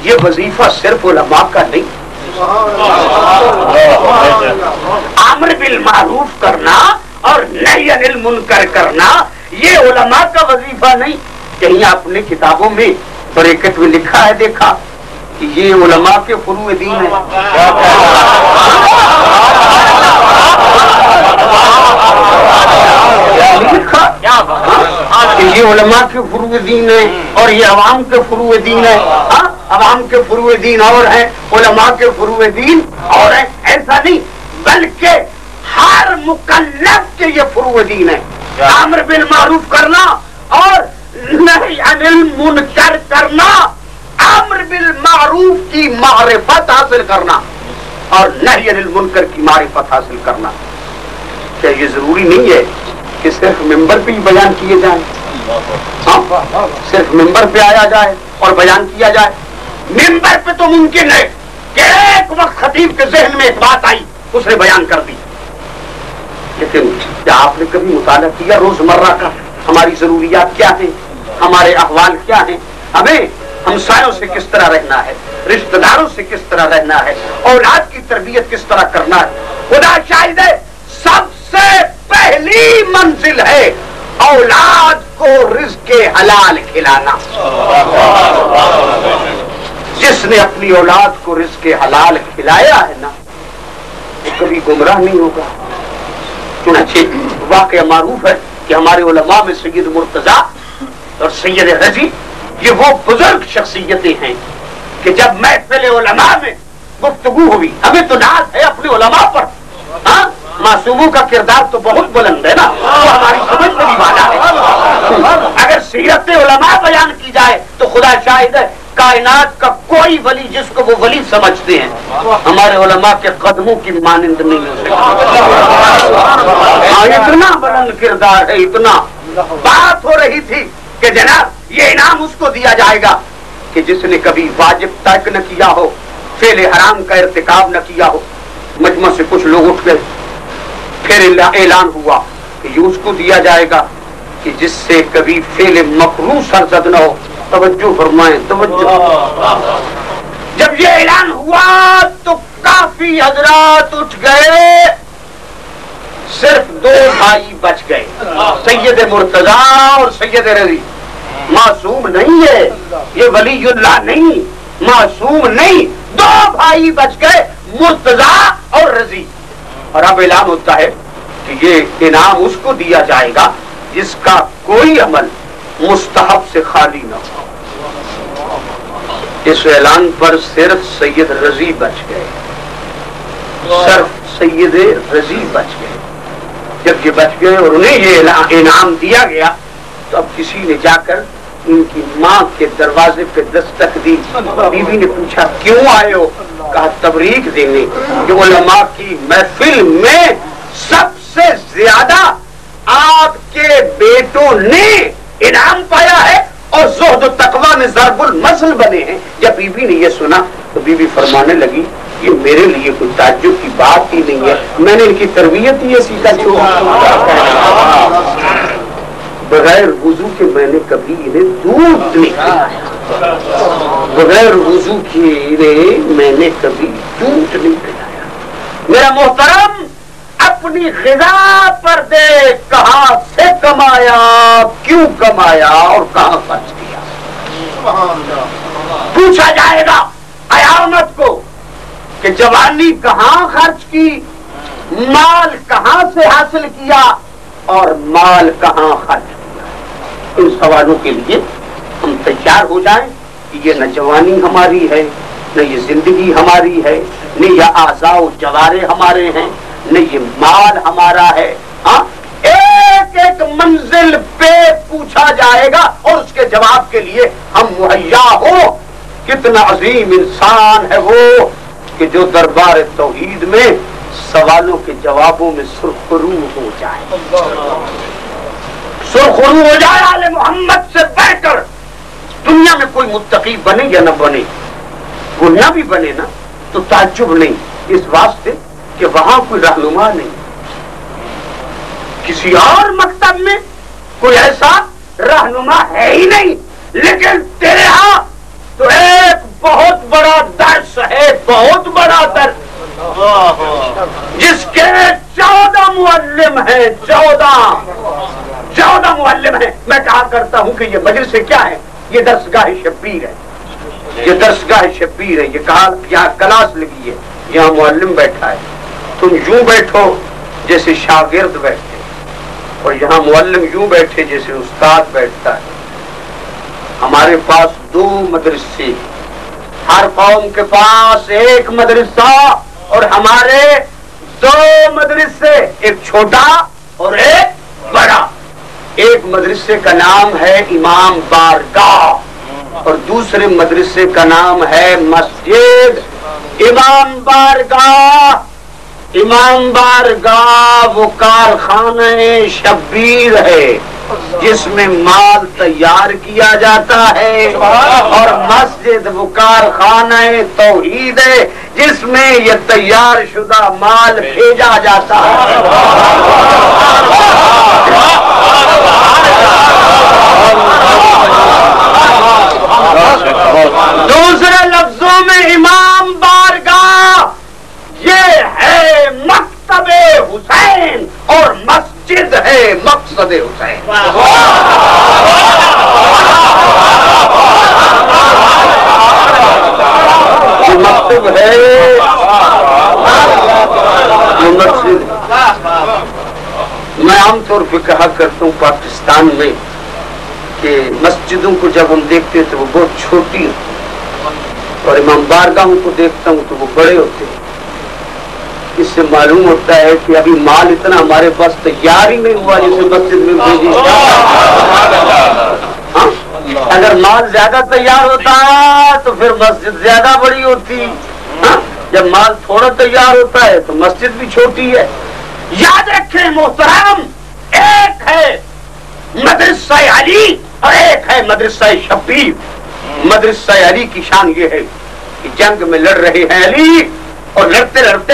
یہ وظیفہ صرف علماء کا نہیں. امر بالمعروف کرنا اور نہی عن المنکر کرنا یہ علماء کا وظیفہ نہیں. کہیں آپ نے کتابوں میں بریکٹ میں لکھا ہے دیکھا کہ یہ علماء کے فروع دین ہے؟ کہ یہ علماء کے فروع دین ہے اور یہ عوام کے فروع دین ہے. عوام کے فروع دین اور ہیں، علماء کے فروع دین اور ہیں. ایسا نہیں، بلکہ ہر مکلف کے یہ فروع دین ہے. امر بالمعروف کرنا اور نہی عن المنکر کرنا، امر بالمعروف کی معرفت حاصل کرنا اور نہی عن المنکر کی معرفت حاصل کرنا. کیا یہ ضروری نہیں ہے کہ صرف ممبر پہ ہی بیان کیے جائیں؟ صرف ممبر پہ آیا جائے اور بیان کیا جائے؟ ممبر پہ تو ممکن ہے کہ ایک وقت خطیب کے ذہن میں ایک بات آئی، اس نے بیان کر دی. لیکن کیا آپ نے کبھی مطالعہ کیا روزمرہ کا ہماری ضروریات کیا ہیں، ہمارے احوال کیا ہیں، ہمیں ہمسایوں سے کس طرح رہنا ہے، رشتہ داروں سے کس طرح رہنا ہے، اولاد کی تربیت کس طرح کرنا ہے؟ خدا شاہد ہے سب سے پہلی منزل ہے اولاد کو رزق حلال کھلانا. جس نے اپنی اولاد کو رزق حلال کھلایا ہے نا وہ کبھی گمراہ نہیں ہوگا. چنانچہ واقعہ معروف ہے کہ ہمارے علماء میں سید مرتضیٰ اور سید رضی یہ وہ بزرگ شخصیتیں ہیں کہ جب محفل علماء میں گفتگو ہوئی، ہمیں تو ناز ہے اپنے علماء پر. معصوموں کا کردار تو بہت بلند ہے نا، وہ ہماری سمجھ میں بھی والا ہے. اگر سیرت علماء بیان کی جائے تو خدا شاہد ہے کائنات کا کوئی ولی جس کو وہ ولی سمجھتے ہیں ہمارے علماء کے قدموں کی مانند نہیں ہو سکتا. اتنا بلند کردار ہے. اتنا بات ہو رہی تھی کہ جناب یہ انعام اس کو دیا جائے گا کہ جس نے کبھی واجب ترک نہ کیا ہو، فعل حرام کا ارتکاب نہ کیا ہو. مجمع سے کچھ لوگ اٹھ گئے، پھر اعلان ہوا کہ یہ اس کو دیا جائے گا کہ جس سے کبھی فعل مکروہ سرزد نہ ہو. توجہ فرمائیں، توجہ. جب یہ اعلان ہوا تو کافی حضرات اٹھ گئے، صرف 2 بھائی بچ گئے، سید مرتضیٰ اور سید رضی. معصوم نہیں ہے یہ، ولی اللہ نہیں، معصوم نہیں. 2 بھائی بچ گئے، مرتضیٰ اور رضی. اور اب اعلان ہوتا ہے کہ یہ انعام اس کو دیا جائے گا جس کا کوئی عمل مستحب سے خالی نہ ہو. اس اعلان پر صرف سید رضی بچ گئے، صرف سید رضی بچ گئے. جب یہ بچ گئے اور انہیں یہ انعام دیا گیا تو اب کسی نے جا کر ان کی ماں کے دروازے پہ دستک دی. بیوی نے پوچھا کیوں آئے ہو؟ کہا تبریک دینے کہ علماء کی محفل میں سب سے زیادہ آپ کے بیٹوں نے انعام پایا ہے اور زہد و تقویٰ میں ضرب المثل بنے ہیں. جب بیوی نے یہ سنا تو بیوی فرمانے لگی یہ میرے لیے کوئی تعجب کی بات ہی نہیں ہے، میں نے ان کی تربیت ہی ایسی کا بغیر وضو کے میں نے کبھی انہیں دودھ نہیں پلایا، بغیر وضو کے انہیں میں نے کبھی دودھ نہیں پلایا. میرا محترم اپنی غذا پر دیکھ کہاں سے کمایا، کیوں کمایا اور کہاں خرچ کیا. پوچھا جائے گا قیامت کو کہ جوانی کہاں خرچ کی، مال کہاں سے حاصل کیا اور مال کہاں خرچ کیا. ان سوالوں کے لیے ہم تیار ہو جائیں کہ یہ نہ جوانی ہماری ہے، نہ یہ زندگی ہماری ہے، نہ یہ اعضاء و جوارے ہمارے ہیں، نہ یہ مال ہمارا ہے. ہاں ایک ایک منزل پہ پوچھا جائے گا اور اس کے جواب کے لیے ہم مہیا ہو. کتنا عظیم انسان ہے وہ کہ جو دربار توحید میں سوالوں کے جوابوں میں سرخرو ہو جائے، سرخرو ہو جائے آل محمد سے بڑھ کر دنیا میں کوئی متقی بنے یا نہ بنے، وہ نہ بھی بنے نا تو تعجب نہیں، اس واسطے کہ وہاں کوئی رہنما نہیں، کسی اور مکتب میں کوئی ایسا رہنما ہے ہی نہیں، لیکن تیرے ہاں تو ایک بہت بڑا درس ہے، بہت بڑا درس، جس کے 14 معلم ہیں، 14 معلم ہیں۔ میں کہا کرتا ہوں کہ یہ مجلس کیا ہے؟ یہ درسگاہ شبیر ہے، یہ درسگاہ شبیر ہے، یہ کہا یہاں کلاس لگی ہے، یہاں معلم بیٹھا ہے، تم یوں بیٹھو جیسے شاگرد بیٹھے، اور یہاں معلم یوں بیٹھے جیسے استاد بیٹھتا ہے۔ ہمارے پاس 2 مدرسے، ہر قوم کے پاس ایک مدرسہ، اور ہمارے 2 مدرسے، ایک چھوٹا اور ایک بڑا۔ ایک مدرسے کا نام ہے امام بارگاہ اور دوسرے مدرسے کا نام ہے مسجد۔ امام بارگاہ وہ کارخانہ شبیر ہے جس میں مال تیار کیا جاتا ہے، اور مسجد وہ کارخانہ توحید ہے جس میں یہ تیار شدہ مال بھیجا جاتا ہے۔ دوسرے لفظوں میں امام بارگاہ یہ ہے مکتب حسین اور مسجد ہے مقصد حسین۔ یہ مکتب ہے، یہ مسجد۔ میں عام طور پہ کہا کرتا ہوں پاکستان میں کہ مسجدوں کو جب ہم دیکھتے تو وہ بہت چھوٹی ہوتی، اور امام بارگاہوں کو دیکھتا ہوں تو وہ بڑے ہوتے ہیں۔ اس سے معلوم ہوتا ہے کہ ابھی مال اتنا ہمارے پاس تیار ہی نہیں ہوا جسے مسجد میں بھیجی۔ اگر مال زیادہ تیار ہوتا تو پھر مسجد زیادہ بڑی ہوتی، جب مال تھوڑا تیار ہوتا ہے تو مسجد بھی چھوٹی ہے۔ یاد رکھیں محترم، ایک ہے مدرسہ علی اور ایک ہے مدرسہ شبیر۔ مدرسہ علی کی شان یہ ہے کہ جنگ میں لڑ رہے ہیں علی، اور لڑتے لڑتے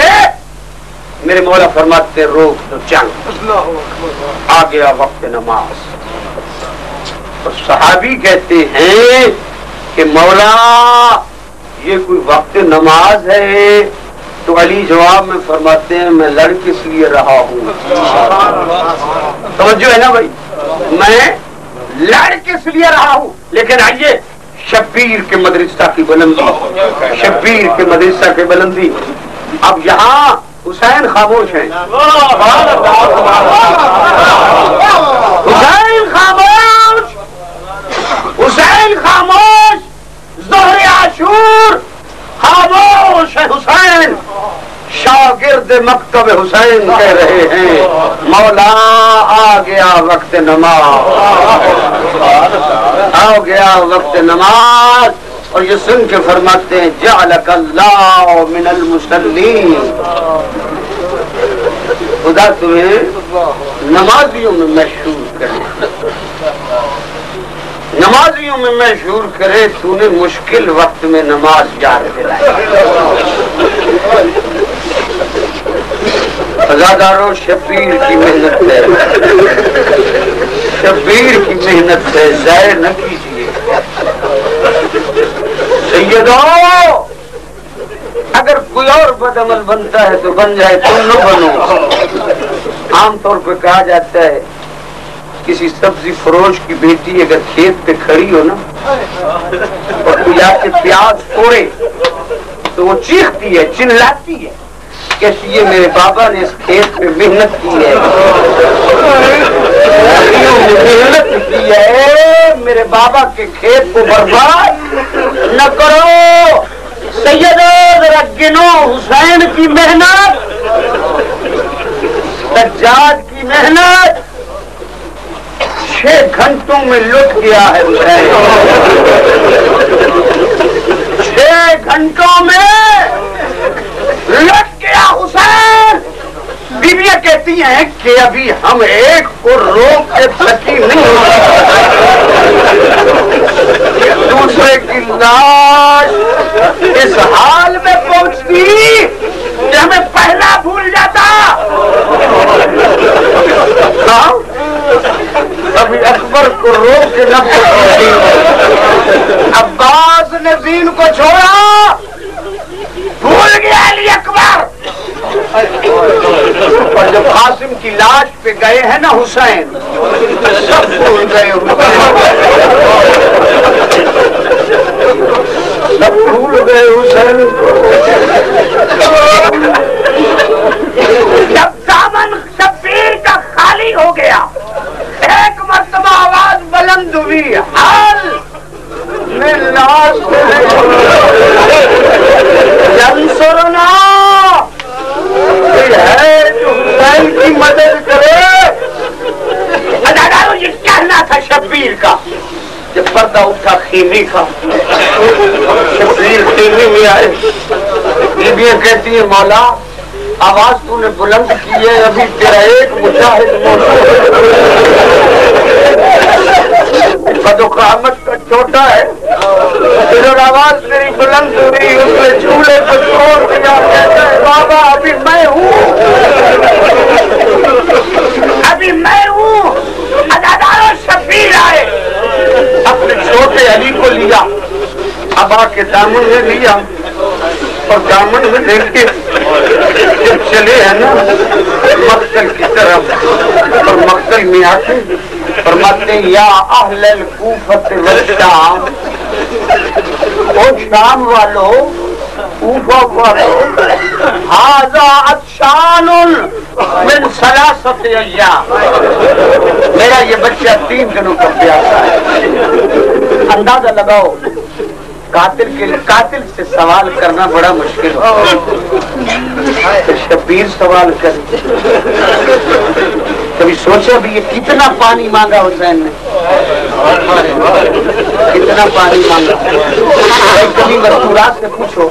میرے مولا فرماتے روک دو جنگ، آ گیا وقت نماز۔ اور صحابی کہتے ہیں کہ مولا یہ کوئی وقت نماز ہے؟ تو علی جواب میں فرماتے ہیں میں لڑ کس لیے رہا ہوں۔ توجہ ہے نا بھائی، میں لڑ کس لیے رہا ہوں۔ لیکن آئیے شبیر کے مدرسہ کی بلندی، شبیر کے مدرسہ کی بلندی۔ اب یہاں حسین خاموش ہیں، حسین خاموش، حسین خاموش، ظہر عاشور خاموش ہے حسین۔ شاگرد مکتب حسین کہہ رہے ہیں مولا آ گیا وقت نماز، آ گیا وقت نماز۔ اور یہ سن کے فرماتے ہیں جعلک اللہ من المصلین، خدا تمہیں نمازیوں میں مشہور کرے، نمازیوں میں مشہور کرے، تو نے مشکل وقت میں نماز یاد دلائی۔ ازاداروں شبیر کی محنت ہے، شبیر کی محنت ہے، ضائع نہ کیجیے۔ سیدوں اگر کوئی اور بد عمل بنتا ہے تو بن جائے، تم نہ بنو۔ عام طور پہ کہا جاتا ہے کسی سبزی فروش کی بیٹی اگر کھیت پہ کھڑی ہو نا اور کوئی آ کے پیاز توڑے تو وہ چیختی ہے، چلاتی ہے کہ یہ میرے بابا نے اس کھیت پہ محنت کی ہے، محنت کی ہے، میرے بابا کے کھیت کو برباد نہ کرو۔ سیدو ذرا گنو حسین کی محنت، سجاد کی محنت 6 گھنٹوں میں لٹ گیا ہے حسین، 6 گھنٹوں میں لٹ گیا حسین. بیویاں کہتی ہیں کہ ابھی ہم ایک کو روک کے تھکی نہیں دوسرے کی لاش اس حال میں پہنچتی کہ ہمیں پہلا بھول جاتا. ابھی اکبر کو روک کے نہ پہنچتی. عباس نے دین کو چھوڑا, بھول گیا علی اکبر. اور جب قاسم کی لاش پہ گئے ہیں نا حسین, سب بھول گئے, سب بھول گئے حسین. جب دامن شبیر کا خالی ہو گیا, ایک مرتبہ آواز بلند ہوئی, حال میں لاش ینصرنا ہے جو حسین کی مدد کرے. اداکاروں یہ کہنا تھا شبیر کا. جب پردہ اٹھا خیمے کا, شبیر خیمے میں آئے. بیویاں کہتی ہیں مولا آواز تو نے بلند کی ہے, ابھی تیرا ایک مجاہد بدو قیامت کا چھوٹا ہے. پھر آواز تیری بلند ہوئی, اس نے جھولے کو چھوڑ دیا. کہتا ہے بابا ابھی میں ہوں, ابھی میں ہوں. اداداروں شبیر آئے, اپنے چھوٹے علی کو لیا, ابا کے دامن میں لیا, اور دامن میں دیکھے جب چلے ہیں نا مقتل کی طرف, اور مقتل میں آتے فرماتے ہیں یا اہل الکوفۃ والشام, او شام والو, کوفہ والو, ھذا عطشان من ثلاثۃ ایام, میرا یہ بچہ 3 دنوں کا پیاسا ہے. اندازہ لگاؤ قاتل سے سوال کرنا بڑا مشکل ہوتا ہے. شبیر سوال کرے, کبھی سوچا بھی یہ کتنا پانی مانگا حسین نے, کتنا پانی مانگا. کبھی مستورات سے پوچھو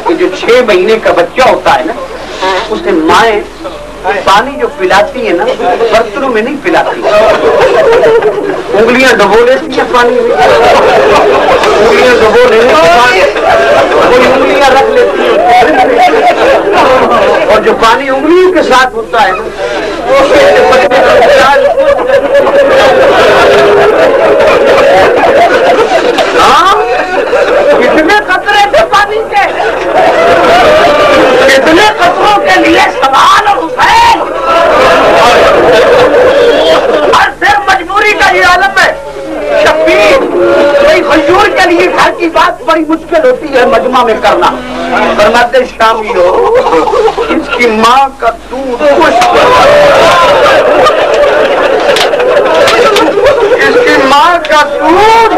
کہ جو 6 مہینے کا بچہ ہوتا ہے نا, اسے مائیں پانی جو پلاتی ہیں نا برتنوں میں نہیں پلاتی, انگلیاں ڈبو لیتی ہیں پانی میں, انگلیاں ڈبو لیتی ہیں, کوئی انگلیاں رکھ لیتی ہیں, اور جو پانی انگلیوں کے ساتھ ہوتا ہے کتنے قطرے تھے پانی کے, کتنے قطروں کے لیے سوال اور حسین. اور پھر مجبوری کا یہ عالم ہے. شبیر کوئی غیور کے لیے گھر کی بات بڑی مشکل ہوتی ہے مجمع میں کرنا. فرماتے شامی ہو, اس کی ماں کا دودھ خشک, اس کی ماں کا دودھ,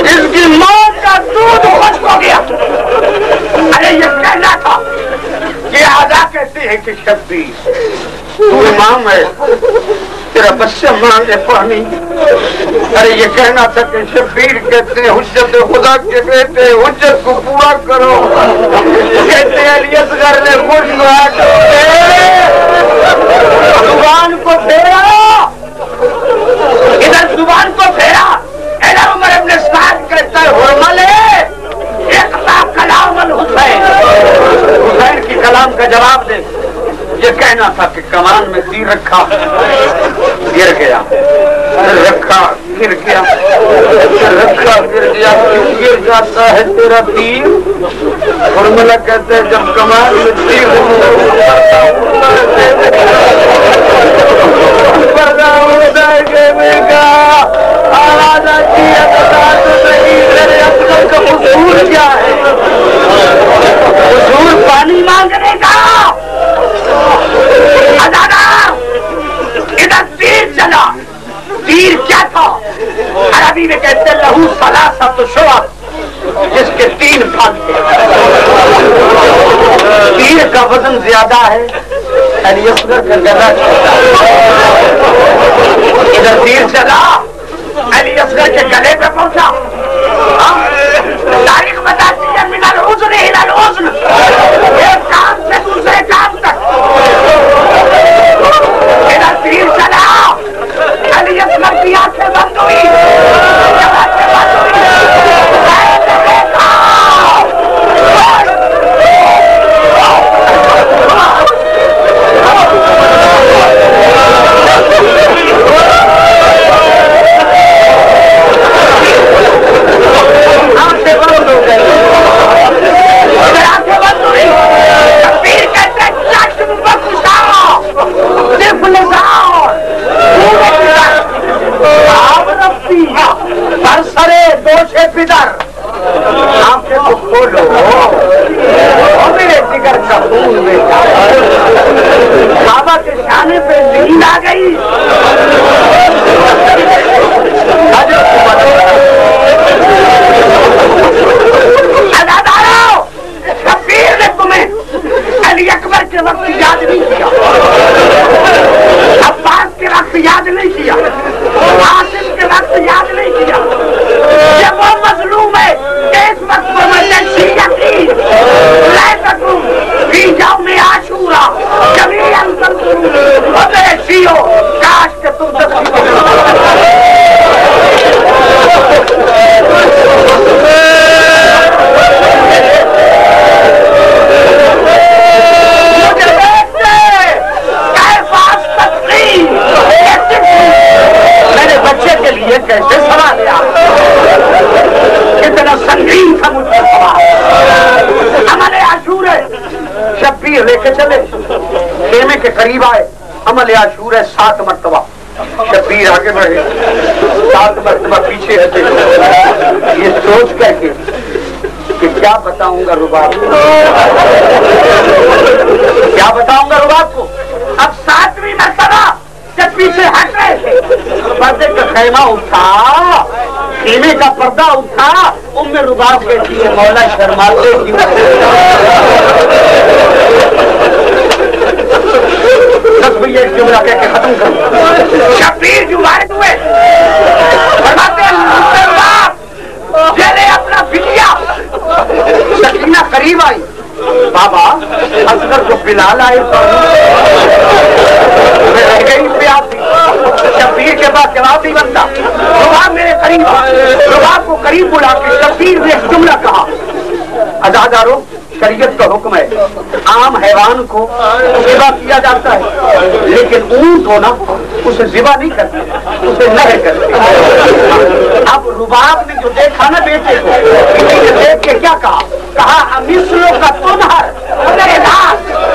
اس کی ماں کا دودھ خشک ہو گیا. ارے یہ کہنا تھا کہ آدھا کہتے ہیں کہ شبیر تو امام ہے, تیرا بچہ مانگے پانی. ارے یہ کہنا تھا کہ شبیر کہتے ہیں حجت خدا کے بیٹے, حجت کو پورا کرو. کہتے ہیں علی اصغر نے خوش زبان کو پھیرا, ادھر زبان کو پھیرا. ادھر عمر ابن سعد کہتا ہے حرمل اقطع کلام الحسین, حسین کی کلام کا جواب دے. یہ کہنا تھا کہ کمان میں تیر رکھا, گر گیا, رکھا گر گیا, رکھا گر گیا, گر جاتا ہے تیرا تیر. حرملہ کہتے ہیں جب کمان میں تیر پردہ ہو جائے گا آرادہ کیا بتا تو نہیں. میرے اپنے کا حضور کیا ہے, حضور پانی مانگنے کا. ادھر تیر چلا, تیر کیا تھا عربی میں کہتے لہو ثلاثۃ شعب, جس کے 3 پھل تھے. تیر کا وزن زیادہ ہے, علی اصغر کا گدا چھوٹا. ادھر تیر چلا, علی اصغر کے گلے پہ پہنچا. تاریخ بتاتی ہے من العذر الى العذر، ایک کام سے دوسرے کام تک میرا تیر چلا. علی اصغر کی آنکھیں بند ہوئی، جب آنکھیں بند ہوئی میرے جگر کا خون میں بابا کے شانے پہ نیند آ گئی. ادادارو، شبیر نے تمہیں علی اکبر کے وقت یاد نہیں کیا، عباس کے وقت یاد نہیں کیا، عاصم کے وقت یاد نہیں کیا. یہ وہ مظلوم ہے ایک وقت پر میں یقین لے سکوں بھی جاؤ میں عاشورا جمیع میرے شیعو کاش کہ تم میرے بچے کے لیے کیسے سوال ہے کتنا سنگین تھا مجھ پر سوال. عمل عاشور شبیر لے کے چلے خیمے کے قریب آئے. عمل عاشور 7 مرتبہ شبیر آگے بڑھے، 7 مرتبہ پیچھے ہٹے. یہ سوچ کر کے کہ کیا بتاؤں گا رباب کو، کیا بتاؤں گا رباب کو. اب 7ویں مرتبہ جب پیچھے ہٹ رہے تھے پردے کا خیمہ اٹھا، خیمے کا پردہ اٹھا. ام رباب کہتی ہے مولا شرماتے کیوں؟ ایک جملہ کہہ کے ختم کروں. شبیر جو وارد ہوئے فرماتے ہیں رباب یہ لے اپنا فدیہ. سکینہ قریب آئی، بابا اصغر کو بلال آئے رہ گئی پیاسی. شبیر کے بعد جواب نہیں بنتا. رباب میرے قریب، رباب کو قریب بلا کے شبیر نے ایک جملہ کہا. ادادارو، شریعت کا حکم ہے عام حیوان کو ذبح کیا جاتا ہے، لیکن اونٹ ہونا اسے ذبح نہیں کرتے، اسے نہر کرتے. اب رباب نے جو دیکھا نا بیٹے کو، دیکھ کے کیا کہا امثلوں کا تنہر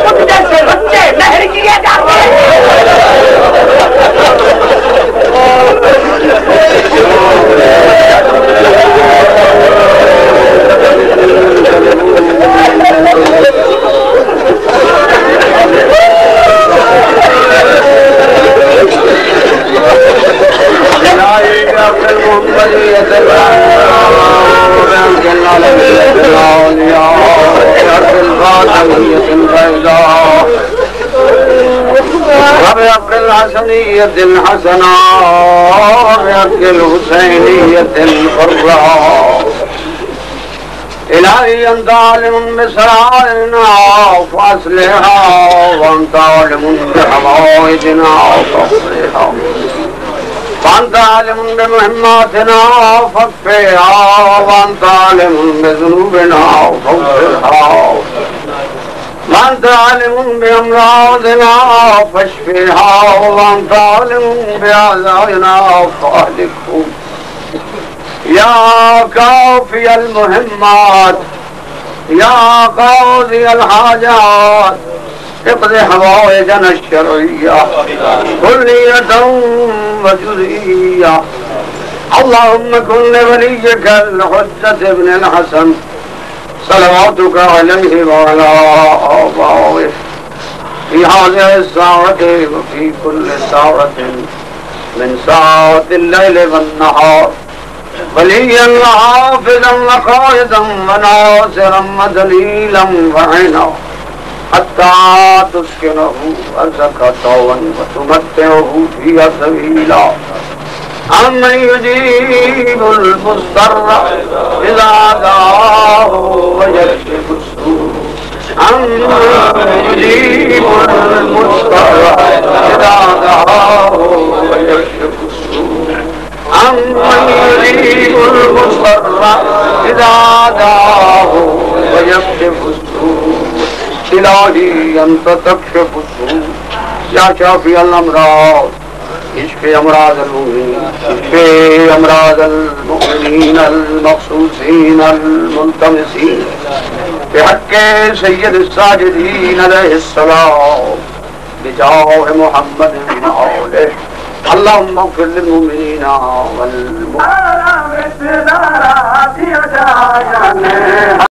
کچھ جیسے بچے نہر کیے جاتے حسنية حسنا ويأكل حسينية فرا. إلهي أنت عالم بسرائرنا فأصلحها، وأنت عالم بحوائجنا فاصلحها، وأنت عالم بمهماتنا فاكفها، وأنت عالم بذنوبنا فاغفرها، وأنت عالم بأمراضنا فاشفها، وأنت عالم بأعدائنا فأهلكهم. يا كافي المهمات، يا قاضي الحاجات، اقض حوائجنا الشرعية كلية وجزئية. اللهم كن لوليك الحجة ابن الحسن صلواتك عليه وعلى آبائه في هذه الساعة وفي كل ساعة من ساعات الليل والنهار، وليا وحافظا وقائدا وناصرا ودليلا وعينا، حتى تسكنه أرضك طوعا وتمتعه فيها سبيلا. أَمَّنْ يُجِيبُ الْمُضْطَرَّ إِذَا دَعَاهُ وَيَكْشِفُ السُّوءَ أَمَّنْ يُجِيبُ الْمُضْطَرَّ إِذَا دَعَاهُ وَيَكْشِفُ السُّوءَ أَمَّنْ يُجِيبُ الْمُضْطَرَّ إِذَا دَعَاهُ وَيَكْشِفُ السُّوءَ إِلَٰهِي أَنْتَ تَكْشِفُ السُّوءَ يا شافي الأمراض اشفي أمراض المؤمنين اشفي أمراض المؤمنين المخصوصين الملتمسين بحق سيد الساجدين عليه السلام بجاه محمد وآله اللهم اغفر للمؤمنين والمؤمنات